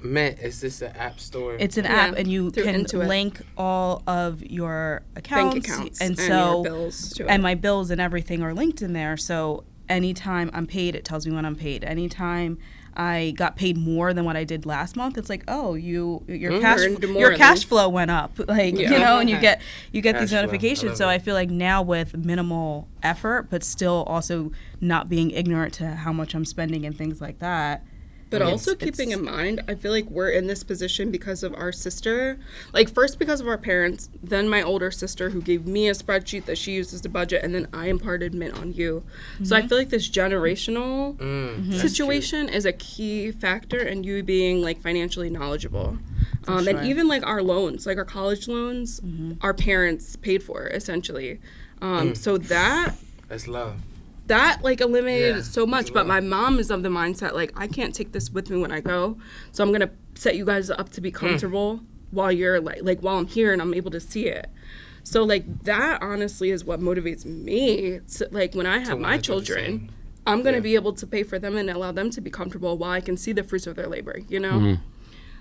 Mint, is this an app store? It's an app, and you can link all of your accounts, bank accounts, and your bills to it. And my bills and everything are linked in there. So anytime I'm paid, it tells me when I'm paid. Anytime I got paid more than what I did last month, it's like, oh, your cash flow went up, like and you get these notifications. So I feel like now with minimal effort, but still also not being ignorant to how much I'm spending and things like that. But also keeping in mind, I feel like we're in this position because of our sister. Like, first because of our parents, then my older sister who gave me a spreadsheet that she uses to budget, and then I imparted Mint on you. So I feel like this generational situation is a key factor in you being, like, financially knowledgeable. And even, like, our loans, like our college loans, our parents paid for, essentially. So that's love. That, like, eliminated so much, but my mom is of the mindset, like, I can't take this with me when I go, so I'm going to set you guys up to be comfortable while you're, like, while I'm here and I'm able to see it. So, like, that honestly is what motivates me. To, like, when I have my children, I'm going to be able to pay for them and allow them to be comfortable while I can see the fruits of their labor,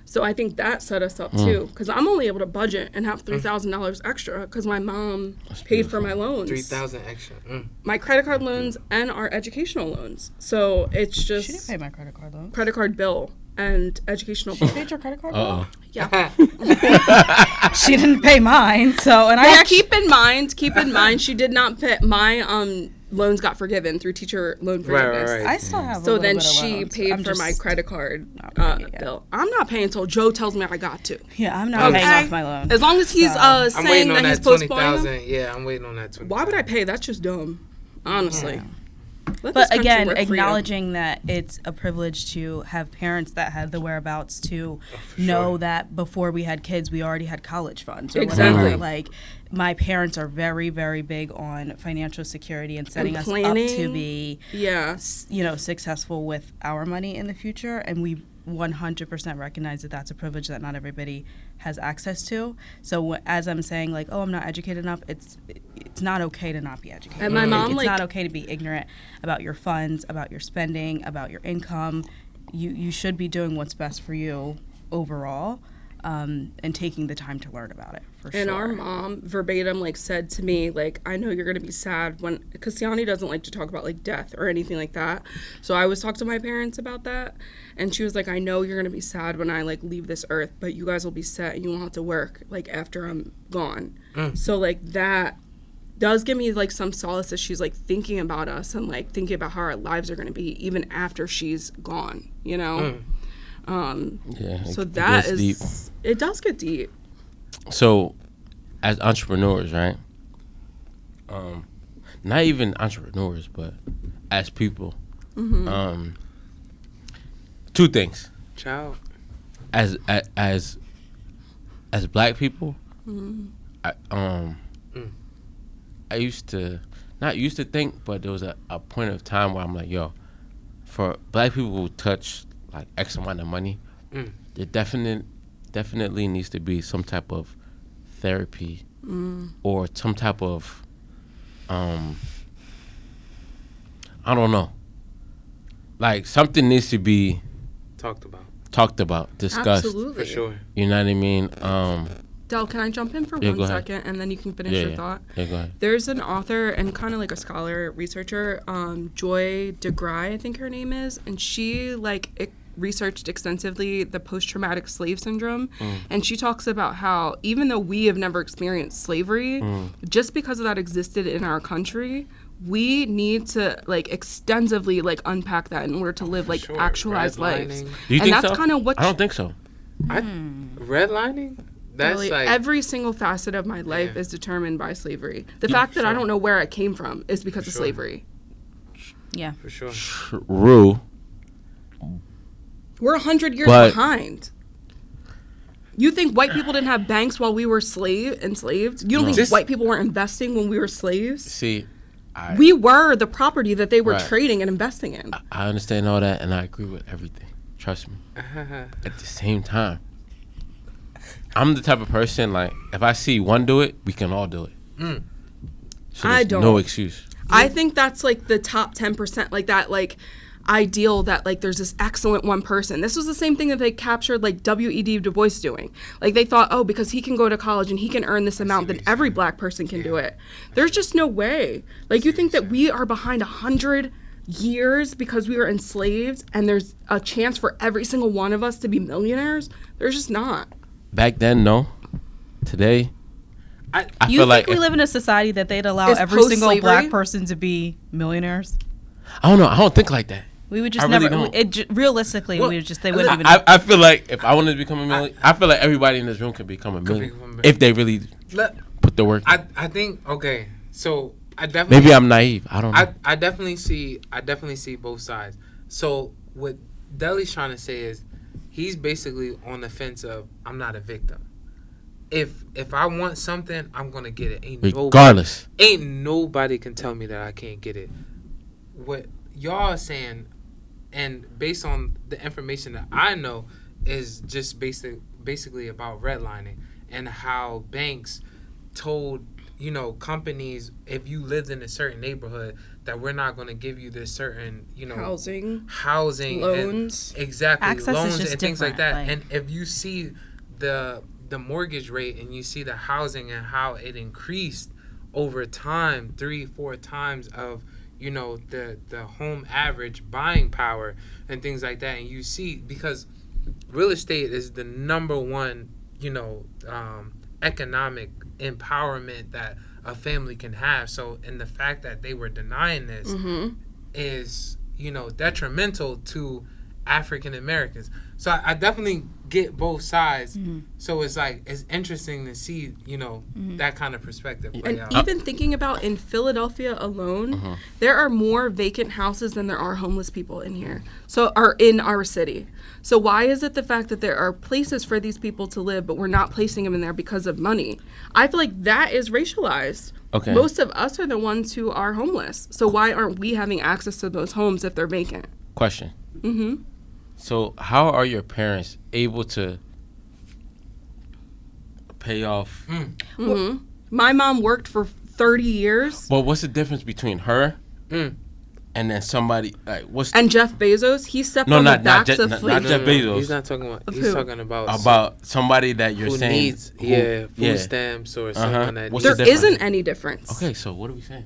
So I think that set us up, too, because I'm only able to budget and have $3,000 extra because my mom paid for my loans. $3,000 extra. My credit card loans and our educational loans. So it's just... She didn't pay my credit card loan. Credit card bill and educational bill. She paid your credit card bill? Yeah. She didn't pay mine, so... keep in mind, she did not pay... My loans got forgiven through teacher loan forgiveness. Right. I still have So then she paid for my credit card bill. I'm not paying until Joe tells me I got to. Yeah, I'm not paying off my loan. As long as he's saying that he's postponing. Yeah, I'm waiting on that 20,000. Why would I pay? That's just dumb, honestly. Yeah. But again, acknowledging that it's a privilege to have parents that had the wherabouts to know that before we had kids, we already had college funds or whatever. Like, my parents are very, very big on financial security and setting us up to be, successful with our money in the future. And we 100% recognize that that's a privilege that not everybody has access to. So as I'm saying, like, oh, I'm not educated enough, it's not okay to not be educated. And my mom, it's not okay to be ignorant about your funds, about your spending, about your income. You should be doing what's best for you overall, and taking the time to learn about it, for sure. And our mom verbatim, like, said to me, like, I know you're going to be sad when, because Siani doesn't like to talk about, like, death or anything like that. So I always talk to my parents about that. And she was like, I know you're going to be sad when I, like, leave this earth, but you guys will be set and you won't have to work, like, after I'm gone. So, like, that does give me, like, some solace that she's, like, thinking about us and, like, thinking about how our lives are going to be even after she's gone, So that is deep. It does get deep. So, as entrepreneurs, right? Not even entrepreneurs, but as people, two things. Ciao. As Black people, I used to think, but there was a point of time where I'm like, yo, for Black people who touch like X amount of money, there definitely needs to be some type of therapy or some type of I don't know, like something needs to be talked about, discussed. Absolutely. For sure. You know what I mean? Del, can I jump in for 1 second and then you can finish your thought? Yeah, go ahead. There's an author and kind of like a scholar, researcher, Joy DeGruy, I think her name is, and she, like, researched extensively the post-traumatic slave syndrome, and she talks about how even though we have never experienced slavery, just because that existed in our country, we need to like extensively like unpack that in order to live like actualized lives. Do you and think that's so? kind of what I don't think so. Redlining? That's really, like every single facet of my life is determined by slavery. The fact that I don't know where it came from is because of slavery. Yeah. for sure. True. We're 100 years But- behind. You think white people didn't have banks while we were enslaved? You don't think Just- white people weren't investing when we were slaves? See, We were the property that they were Right. trading and investing in. I understand all that, and I agree with everything. Trust me. At the same time, I'm the type of person, like, if I see one do it, we can all do it. So I there's don't. no excuse. I think that's like the top 10%, like that, like ideal that like there's this excellent one person. This was the same thing that they captured like W.E.B. Du Bois doing. Like they thought, oh, because he can go to college and he can earn this amount, then every black person can do it. There's just no way. Like you think that we are behind 100 years because we were enslaved and there's a chance for every single one of us to be millionaires? There's just not. Back then, no. Today, I You feel think like we live in a society that they'd allow Is every single post-slavery? black person to be millionaires? I don't know. I don't think like that. We would just I really never. don't. Realistically, Well, we would just they wouldn't even. I feel like if I wanted to become a millionaire, I feel like everybody in this room could become a millionaire become a- if they really put the work. I think okay. So I definitely Maybe I'm naive. I don't know. I definitely see both sides. So what Deli's trying to say is he's basically on the fence of I'm not a victim. If I want something, I'm gonna get it. Regardless. Ain't nobody can tell me that I can't get it. What y'all are saying, and based on the information that I know, is just basically about redlining and how banks told companies, if you lived in a certain neighborhood, that we're not going to give you this certain housing loans, and, exactly Access loans is just and things like that. different, And if you see the mortgage rate and you see the housing and how it increased over time, 3-4 times of the home average buying power and things like that, and you see, because real estate is the number one economic empowerment that a family can have. So, and the fact that they were denying this is detrimental to African Americans. So I definitely get both sides. So it's like it's interesting to see that kind of perspective play and out. even thinking about in Philadelphia alone, there are more vacant houses than there are homeless people in here. So are in our city. So why is it the fact that there are places for these people to live, but we're not placing them in there because of money? I feel like that is racialized. Okay. Most of us are the ones who are homeless. So why aren't we having access to those homes if they're vacant? Question. So how are your parents able to pay off? My mom worked for 30 years. Well, what's the difference between her and then somebody like And Jeff Bezos, he stepped No, on not- the not backs Je- of not- fleet. not Jeff Bezos. He's not talking about. Of He's who? talking about somebody that you're who saying needs who- food stamps or someone that What's needs. the There difference? isn't any difference. Okay, so what are we saying?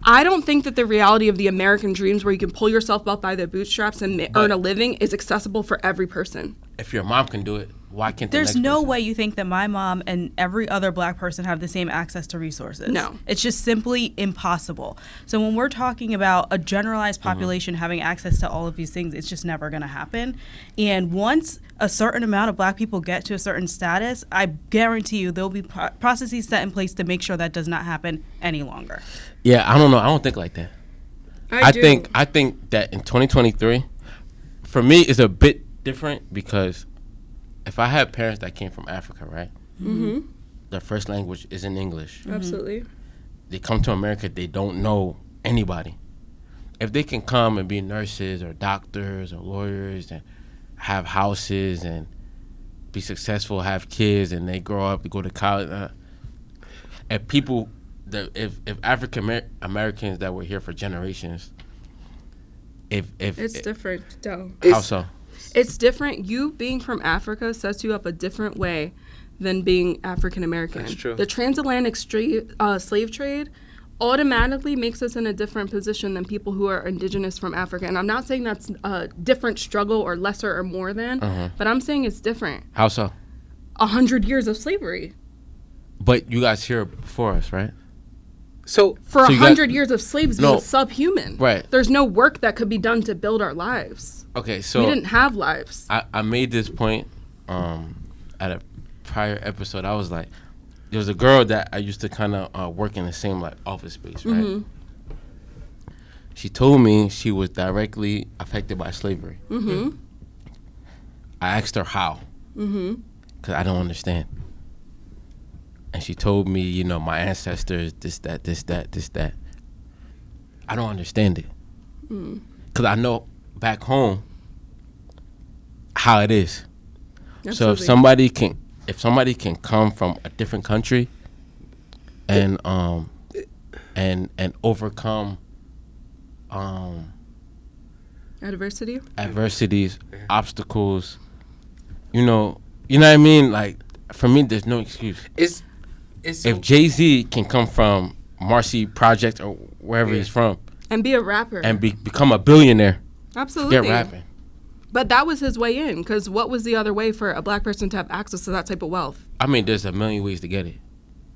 I don't think that the reality of the American dreams where you can pull yourself up by the bootstraps and earn a living is accessible for every person. If your mom can do it, why can't the There's next no person? way you think that my mom and every other black person have the same access to resources. No. It's just simply impossible. So when we're talking about a generalized population having access to all of these things, it's just never going to happen. And once a certain amount of black people get to a certain status, I guarantee you there'll be processes set in place to make sure that does not happen any longer. Yeah, I don't know. I don't think like that. I do. I think that in 2023, for me, it's a bit different because if I had parents that came from Africa, right? Their first language isn't English. Absolutely. They come to America, they don't know anybody. If they can come and be nurses or doctors or lawyers and have houses and be successful, have kids, and they grow up, they go to college, if people, if African Americans that were here for generations, It's different, though. how so? It's different. You being from Africa sets you up a different way than being African American. That's true. The transatlantic slave trade automatically makes us in a different position than people who are indigenous from Africa. And I'm not saying that's a different struggle or lesser or more than, but I'm saying it's different. How so? 100 years of slavery. But you guys here before us, right? So For So you 100 years of slaves, we No. were subhuman. Right. There's no work that could be done to build our lives. Okay, so We didn't have lives. I made this point at a prior episode. I was like, there was a girl that I used to kind of work in the same like office space, right? She told me she was directly affected by slavery. I asked her how, because I don't understand. And she told me, you know, my ancestors, this, that. I don't understand it. Because I know back home how it is. So if somebody can come from a different country and overcome adversities, obstacles, you know what I mean? Like, for me, there's no excuse. If Jay-Z can come from Marcy Project or wherever he's from and be a rapper and become a billionaire, absolutely get rapping. But that was his way in, because what was the other way for a black person to have access to that type of wealth? I mean, there's a million ways to get it.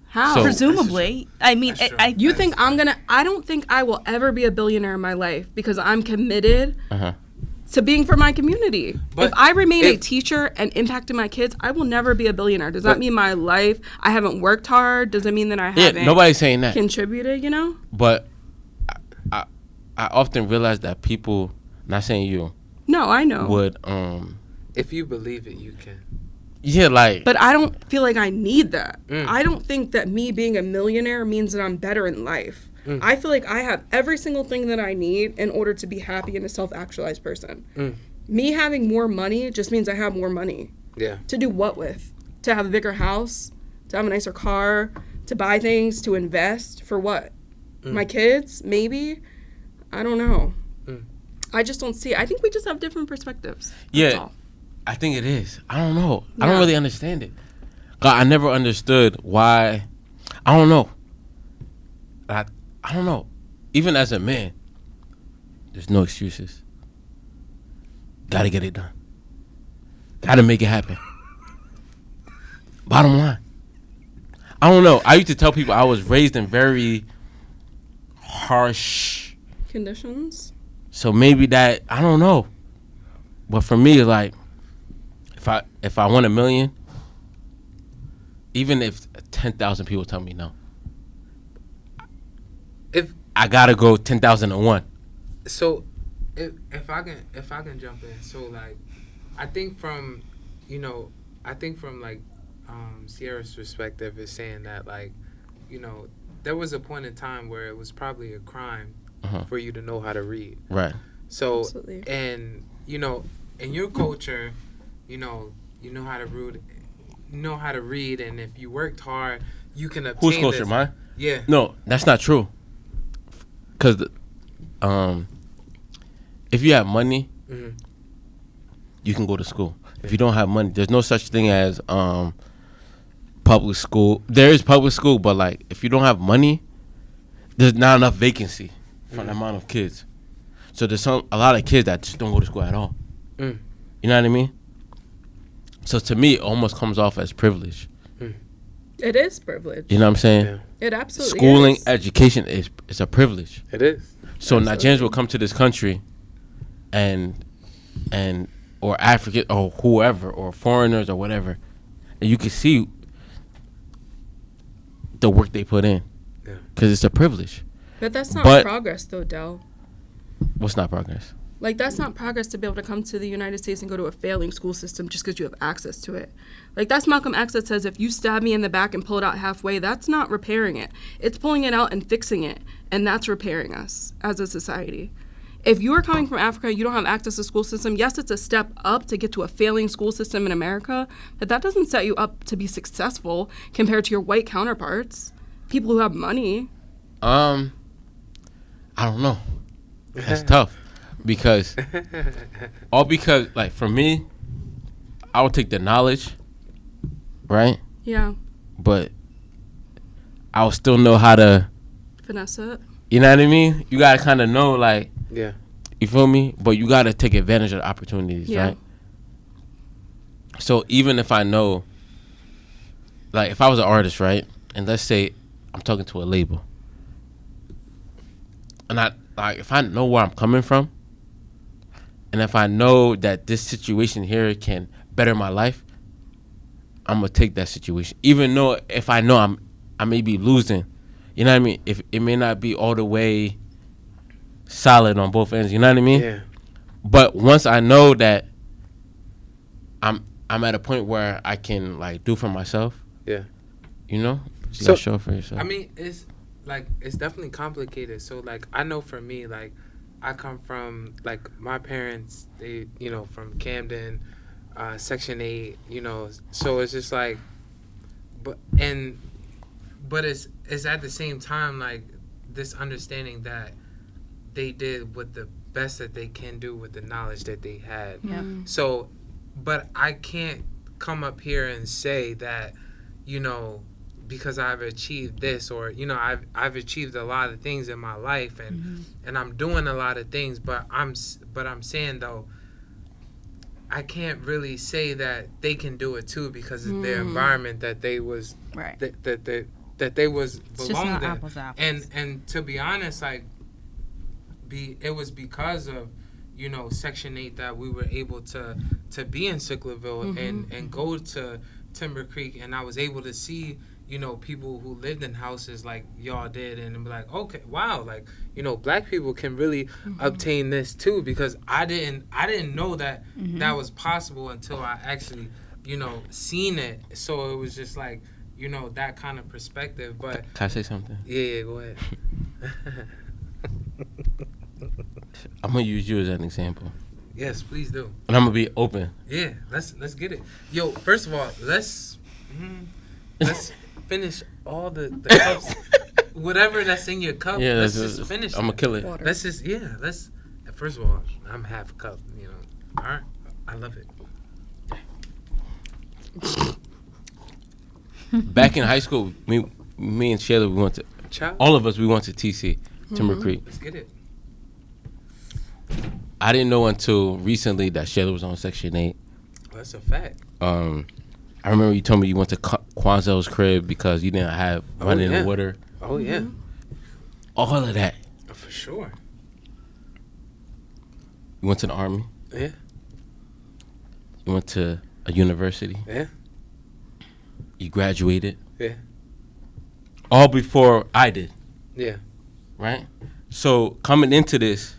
How? So- Presumably. I mean, You think I don't think I will ever be a billionaire in my life because I'm committed to being for my community. But if I remain a if- teacher and impacting my kids, I will never be a billionaire. Does that mean my life, I haven't worked hard? Does it mean that I haven't nobody's saying that. contributed, you know? But I often realize that people, not saying you, No, I know. would if you believe it, you can. yeah, like, But I don't feel like I need that. I don't think that me being a millionaire means that I'm better in life. I feel like I have every single thing that I need in order to be happy and a self-actualized person. Me having more money just means I have more money. Yeah. To do what with? To have a bigger house? To have a nicer car? To buy things? To invest? For what? My kids? Maybe? I don't know. I just don't see it. I think we just have different perspectives. That's yeah, all. I think it is. I don't know. I don't Yeah. really understand it. God, I never understood why. I don't know. I don't know. Even as a man, there's no excuses. Gotta get it done. Gotta make it happen. Bottom line. I don't know. I used to tell people I was raised in very harsh. Conditions? So maybe that, I don't know. But for me, like, if I want $1 million, even if 10,000 people tell me no, If I gotta go 10,001. so, if I can jump in. So like, I think from like Sierra's perspective is saying that, like, you know, there was a point in time where it was probably a crime for you to know how to read. Right. So, Absolutely. and you know, in your culture, you know how to read, and if you worked hard, you can obtain. Whose culture, this. mine? Yeah. No, that's not true. Cause if you have money, you can go to school. If you don't have money, there's no such thing as public school. There is public school, but like, if you don't have money, there's not enough vacancy for the amount of kids. So there's a lot of kids that just don't go to school at all. You know what I mean? So to me, it almost comes off as privilege. It is privilege. You know what I'm saying? Yeah. It absolutely Schooling, is. education is a privilege. It is. So Nigerians will come to this country, and or African or whoever or foreigners or whatever, and you can see the work they put in, because it's a privilege. But that's not But- progress, though, Del. What's not progress? Like, that's not progress to be able to come to the United States and go to a failing school system just because you have access to it. Like, that's Malcolm X that says, if you stab me in the back and pull it out halfway, that's not repairing it. It's pulling it out and fixing it, and that's repairing us as a society. If you are coming from Africa, you don't have access to school system, yes, it's a step up to get to a failing school system in America, but that doesn't set you up to be successful compared to your white counterparts, people who have money. I don't know. That's tough. Because like, for me, I would take the knowledge, right? Yeah. But I would still know how to Finesse it. You know what I mean? You gotta kind of know, like, Yeah. you feel me? But you gotta take advantage of the opportunities, Yeah. right? So even if I know, like, if I was an artist, right, and let's say I'm talking to a label, and if I know where I'm coming from, and if I know that this situation here can better my life, I'm gonna take that situation, even though if I know I may be losing. You know what I mean? If it may not be all the way solid on both ends, you know what I mean? Yeah. But once I know that I'm at a point where I can, like, do for myself. Yeah. You know? You So, gotta show for yourself. I mean, it's definitely complicated. So, like, I know for me, like, I come from, like, my parents, they, you know, from Camden, Section 8, you know, so it's just like, but it's at the same time, like, this understanding that they did with the best that they can do with the knowledge that they had. Yeah. So, but I can't come up here and say that, you know, because I've achieved this, or, you know, I've achieved a lot of things in my life, and I'm doing a lot of things, but I'm saying, though, I can't really say that they can do it too, because of their environment that they was Right. that they was It's just belonged not in. apples to apples. And to be honest, like, it was because of, you know, Section 8 that we were able to be in Sicklerville and go to Timber Creek, and I was able to see, you know, people who lived in houses like y'all did, and be like, okay, wow, like, you know, black people can really obtain this too, because I didn't know that that was possible until I actually, you know, seen it. So it was just like, you know, that kind of perspective. But Can I say something? yeah, go ahead. I'm gonna use you as an example, Yes, please do. and I'm gonna be open. Yeah, let's get it. Yo, first of all, let's finish all the cups, whatever that's in your cup. Yeah, let's just finish. I'm gonna kill it. Water. Let's just let's. First of all, I'm half a cup. You know, all right. I love it. Back in high school, me and Shayla, we went to Child, all of us. We went to TC, Timber Creek. let's get it. I didn't know until recently that Shayla was on Section 8. That's a fact. I remember you told me you went to Quanzel's crib because you didn't have running yeah. water. Oh yeah, All of that. for sure. You went to the Army. Yeah, You went to a university. yeah, You graduated. yeah, All before I did. yeah. Right? So coming into this,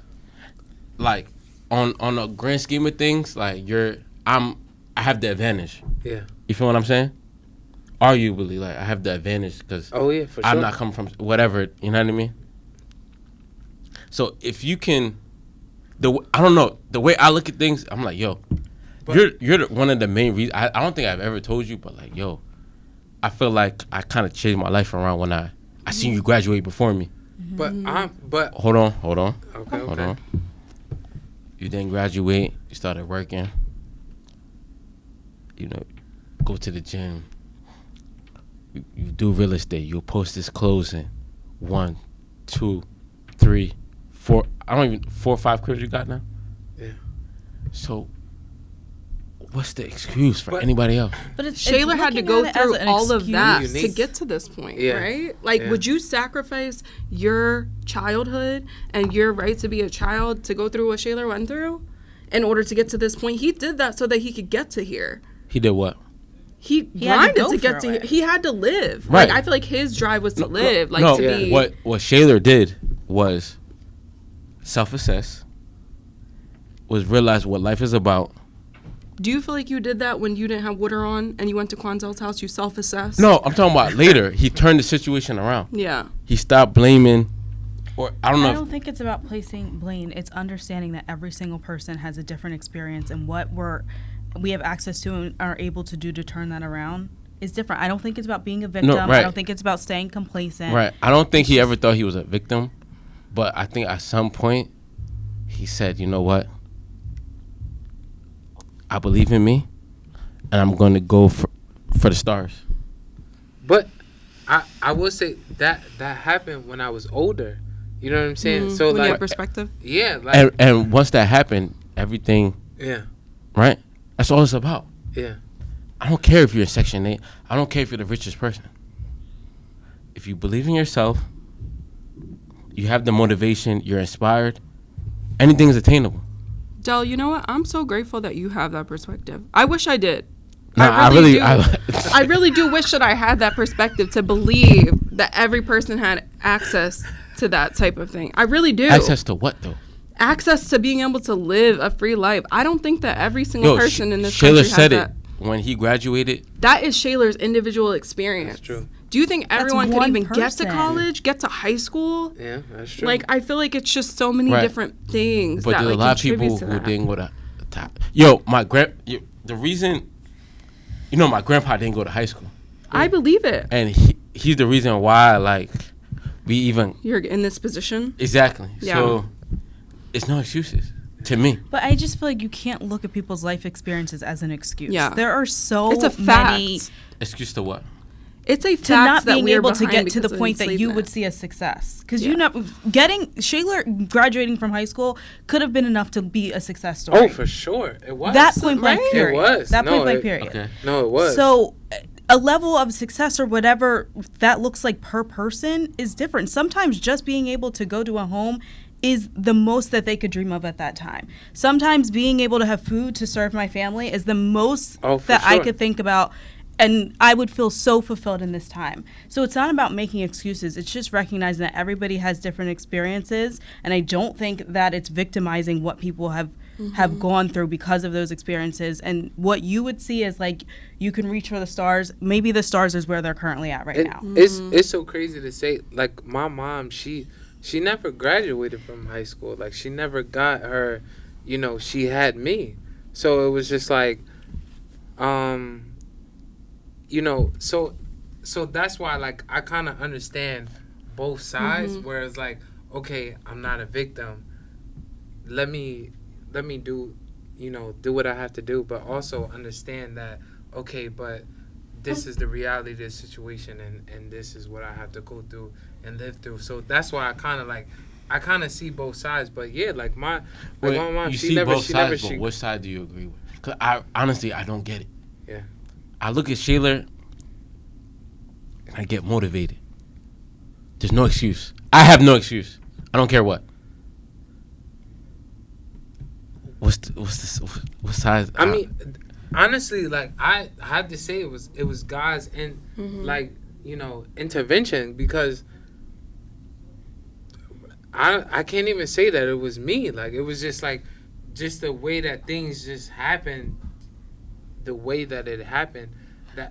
like, on a grand scheme of things, like, I have the advantage. Yeah. You feel what I'm saying? Arguably, like, I have the advantage because Oh yeah, for sure. I'm not coming from whatever, you know what I mean? So if you can, I don't know, the way I look at things, I'm like, yo, you're one of the main reasons. I don't think I've ever told you, but, like, yo, I feel like I kind of changed my life around when I seen you graduate before me. But Hold on. okay, Hold okay. on. You didn't graduate. You started working. You know, go to the gym. You do real estate. You'll post this closing. 1, 2, 3, 4. 4 or 5 cribs you got now? Yeah. So, what's the excuse for But- anybody else? But it's Shayla had to looking go at it as through an all of excuse. that to Unique. get to this point, Yeah. right? Like, Yeah. would you sacrifice your childhood and your right to be a child to go through what Shayla went through in order to get to this point? He did that so that he could get to here. He did what? He had to grinded go to get for to here. it. He had to live. Right. Like, I feel like his drive was to live. Like, no, to be. What Shayla did was self-assess, was realize what life is about. Do you feel like you did that when you didn't have water on and you went to Quanzel's house? You self-assessed? No, I'm talking about later. He turned the situation around. Yeah. He stopped blaming, or I don't know. I don't think it's about placing blame. It's understanding that every single person has a different experience, and what we have access to and are able to do to turn that around is different. I don't think it's about being a victim. right. I don't think it's about staying complacent. Right. I don't think he ever thought he was a victim, but I think at some point he said, you know what? I believe in me, and I'm going to go for the stars. But I will say that happened when I was older. You know what I'm saying? So when like you have perspective. Yeah, like and once that happened, everything. Yeah. Right. That's all it's about. Yeah. I don't care if you're in Section 8. I don't care if you're the richest person. If you believe in yourself, you have the motivation, you're inspired, anything is attainable. Del, you know what? I'm so grateful that you have that perspective. I wish I did. No, I really do wish that I had that perspective to believe that every person had access to that type of thing. I really do. Access to what, though? Access to being able to live a free life. I don't think that every single person in this Shayler country has said that. it when he graduated. That is Shayler's individual experience. That's true. Do you think everyone could one even get person. to college, get to high school? Yeah, that's true. Like, I feel like it's just so many different things But that there's like a lot of contribute people to who that. didn't go to top. Yo, the reason, my grandpa didn't go to high school. I believe it. And he's the reason why, like, we even. You're in this position. Exactly. Yeah. So, it's no excuses to me. But I just feel like you can't look at people's life experiences as an excuse. Yeah. There are so It's a fact. many Excuse to what? It's a to fact not that being we're able to behind get to the because of point that you enslavement. would see as success. Because Yeah. getting Shayler graduating from high school could have been enough to be a success story. Oh, for sure. It was. That point blank Right? period. It was. That No, point blank it- period. Okay. No, it was. So a level of success or whatever that looks like per person is different. Sometimes just being able to go to a home is the most that they could dream of at that time. Sometimes being able to have food to serve my family is the most Oh, for that I sure. could think about. And I would feel so fulfilled in this time. So it's not about making excuses. It's just recognizing that everybody has different experiences. And I don't think that it's victimizing what people have gone through because of those experiences. And what you would see is like, you can reach for the stars. Maybe the stars is where they're currently at right now. It's so crazy to say. Like, my mom, she never graduated from high school. Like, she never got her, she had me. So it was just like, so that's why, like, I kind of understand both sides, where it's like, okay, I'm not a victim. Let me do, do what I have to do, but also understand that, okay, but this is the reality of this situation, and this is what I have to go through and live through. So that's why I kind of see both sides. But yeah, like my mom, You she see never, both she sides, never, but which side do you agree with? Because I don't get it. Yeah. I look at Shayler and I get motivated. There's no excuse. I have no excuse. I don't care what. What size? I mean, honestly, like, I had to say it was God's like, intervention, because I can't even say that it was me. Like, it was just like, just the way that things just happened, the way that it happened.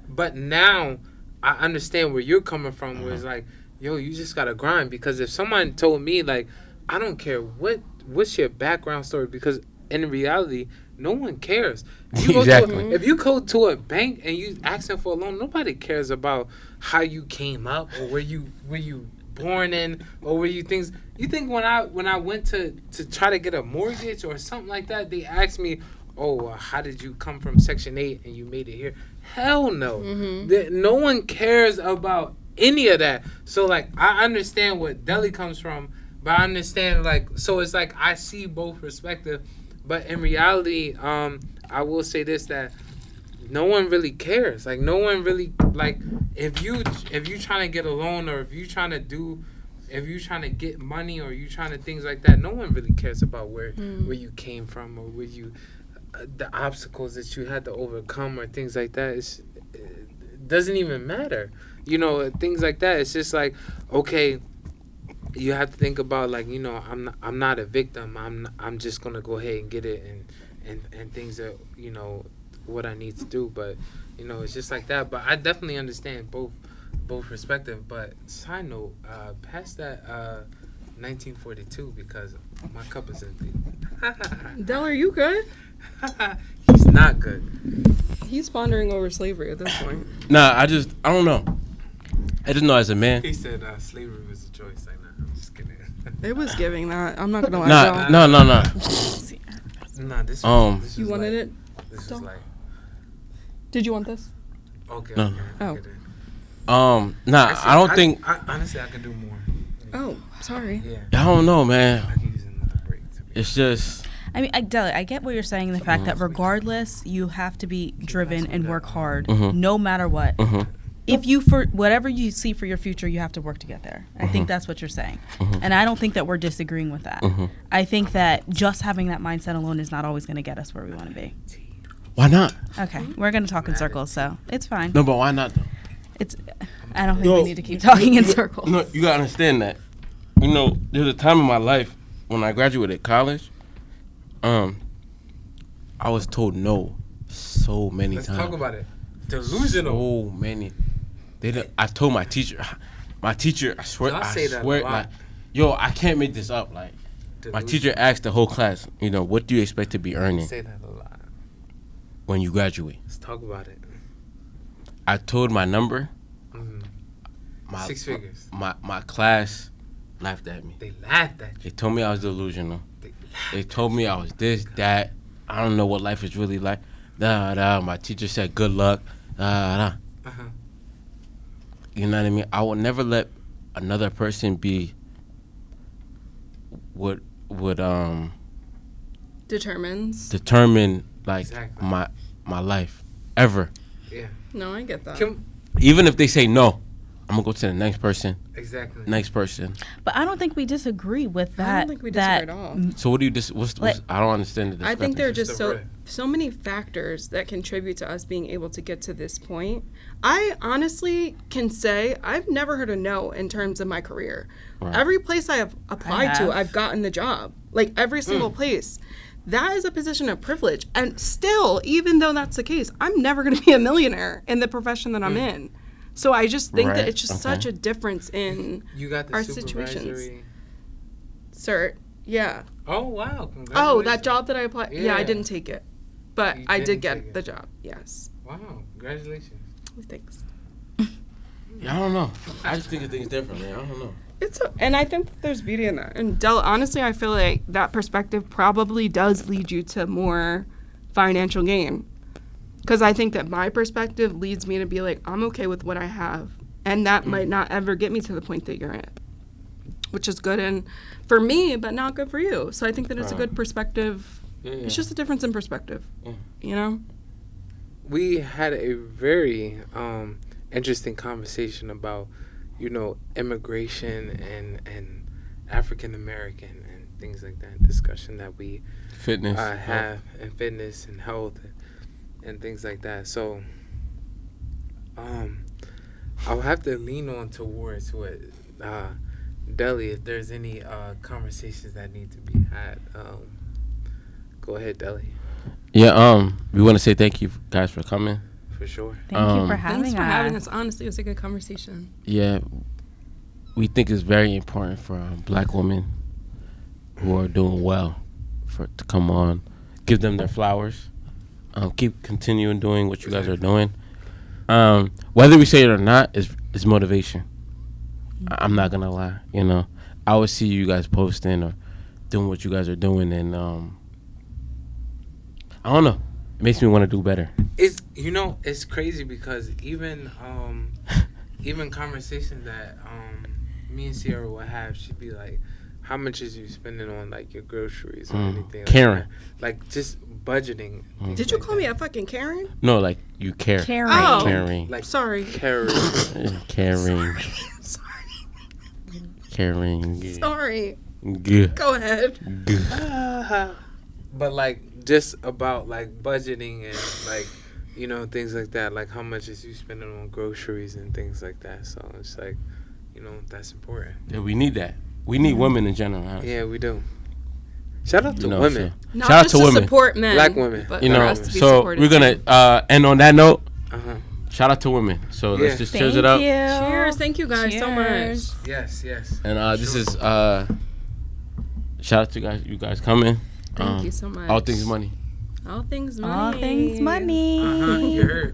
But now I understand where you're coming from, where it's like, yo, you just gotta grind. Because if someone told me, like, I don't care what's your background story, because in reality, no one cares. If you go to a bank and you asking for a loan, nobody cares about how you came up or where you born in or where you things. You think when I went to try to get a mortgage or something like that, they asked me, oh, how did you come from Section 8 and you made it here? Hell no. No one cares about any of that. So, like, I understand what Delhi comes from, but I understand, like, so it's like I see both perspectives. But in reality, I will say this, that no one really cares. Like, no one really, like, if you trying to get a loan, or if you trying to get money, or you trying to things like that, no one really cares about where you came from, or where you the obstacles that you had to overcome, or things like that. It doesn't even matter. Things like that. It's just like, okay, you have to think about, like, I'm not a victim. I'm just gonna go ahead and get it, and things that, what I need to do. But it's just like that. But I definitely understand both perspectives. But side note, pass that 1942, because my cup is empty. Del, are you good? He's not good. He's pondering over slavery at this point. Nah, I don't know. I just know as a man. He said slavery was a choice. Like, nah, I'm just kidding. It was giving that. I'm not gonna lie. No. Nah, this You was wanted like, it? This Del? is like, Did you want this? okay. No. Okay, Oh. okay then. Nah, Actually, I don't think. Honestly, I could do more. Oh, sorry. Yeah. I don't know, man. I could use another break. It's just. I mean, I get what you're saying in the fact that regardless, you have to be driven and work hard, no matter what. If you, for whatever you see for your future, you have to work to get there. I think that's what you're saying. And I don't think that we're disagreeing with that. I think that just having that mindset alone is not always going to get us where we want to be. Why not? Okay, we're going to talk in circles, so it's fine. No, but why not though? I don't think we need to keep talking in circles. No, you gotta understand that. You know, there's a time in my life when I graduated college. I was told no so many times. Let's talk about it. Delusional. So many. I told my teacher. I swear. Y'all say that a lot. Like, yo, I can't make this up. Like, my teacher asked the whole class, you know, what do you expect to be earning? Say that a lot. When you graduate. Let's talk about it. I told my number. 6 figures. My class laughed at me. They laughed at you. They told me I was delusional. They told me I was this, that. I don't know what life is really like. My teacher said good luck. You know what I mean? I will never let another person be what would determine like my life ever. Yeah. No, I get that. Even if they say no, I'm gonna go to the next person. Exactly. Next person. But I don't think we disagree with that. I don't think we disagree at all. So what do you I don't understand the discrepancy. I think there are just so many factors that contribute to us being able to get to this point. I honestly can say I've never heard a no in terms of my career. Right. Every place I have applied to, I've gotten the job. Like every single place. That is a position of privilege. And still, even though that's the case, I'm never going to be a millionaire in the profession that I'm in. So I just think that it's just such a difference in our situations. Cert, yeah. Oh, wow. Oh, that job that I applied. Yeah, I didn't take it. But I did get the job, yes. Wow, congratulations. Thanks. Yeah, I don't know. I just think of things differently. I don't know. And I think there's beauty in that. And honestly, I feel like that perspective probably does lead you to more financial gain. Because I think that my perspective leads me to be like, I'm okay with what I have. And that might not ever get me to the point that you're at. Which is good for me, but not good for you. So I think that it's a good perspective. Yeah. It's just a difference in perspective. You know? We had a very interesting conversation about, you know, immigration and African American and things like that. Discussion that we have and fitness and health and things like that. So I'll have to lean on towards what Deli, if there's any conversations that need to be had. Go ahead, Deli. Yeah, we want to say thank you guys for coming. For sure. Thank you for having us. Thanks for having us. Honestly, it was a good conversation. Yeah, we think it's very important for Black women who are doing well to come on, give them their flowers. Keep continuing doing what you guys are doing. Whether we say it or not, is motivation. I'm not gonna lie. You know, I always see you guys posting or doing what you guys are doing, and I don't know. It makes me want to do better. It's crazy because even conversations that me and Sierra will have, she'd be like, "How much is you spending on like your groceries or anything?" Karen. Like just budgeting. Did you call me a fucking Karen? No, like you care. Caring. Oh, caring. Like sorry. Caring. Caring. Sorry. Caring. Sorry. Good. Go ahead. But like just about like budgeting and like, you know, things like that. Like how much is you spending on groceries and things like that. So it's like, you know, that's important. Yeah, we need that. We need women in general. Honestly. Yeah, we do. Shout out to women. So. Not Shout out just to women. Support men. Black women. But you there know, has to be so supported we're gonna end on that note. Shout out to women. So let's just cheers it up. Cheers. Thank you guys so much. Yes. And this is shout out to you guys coming. Thank you so much. All Thingz Money. All Thingz Money. All Thingz Money. You heard.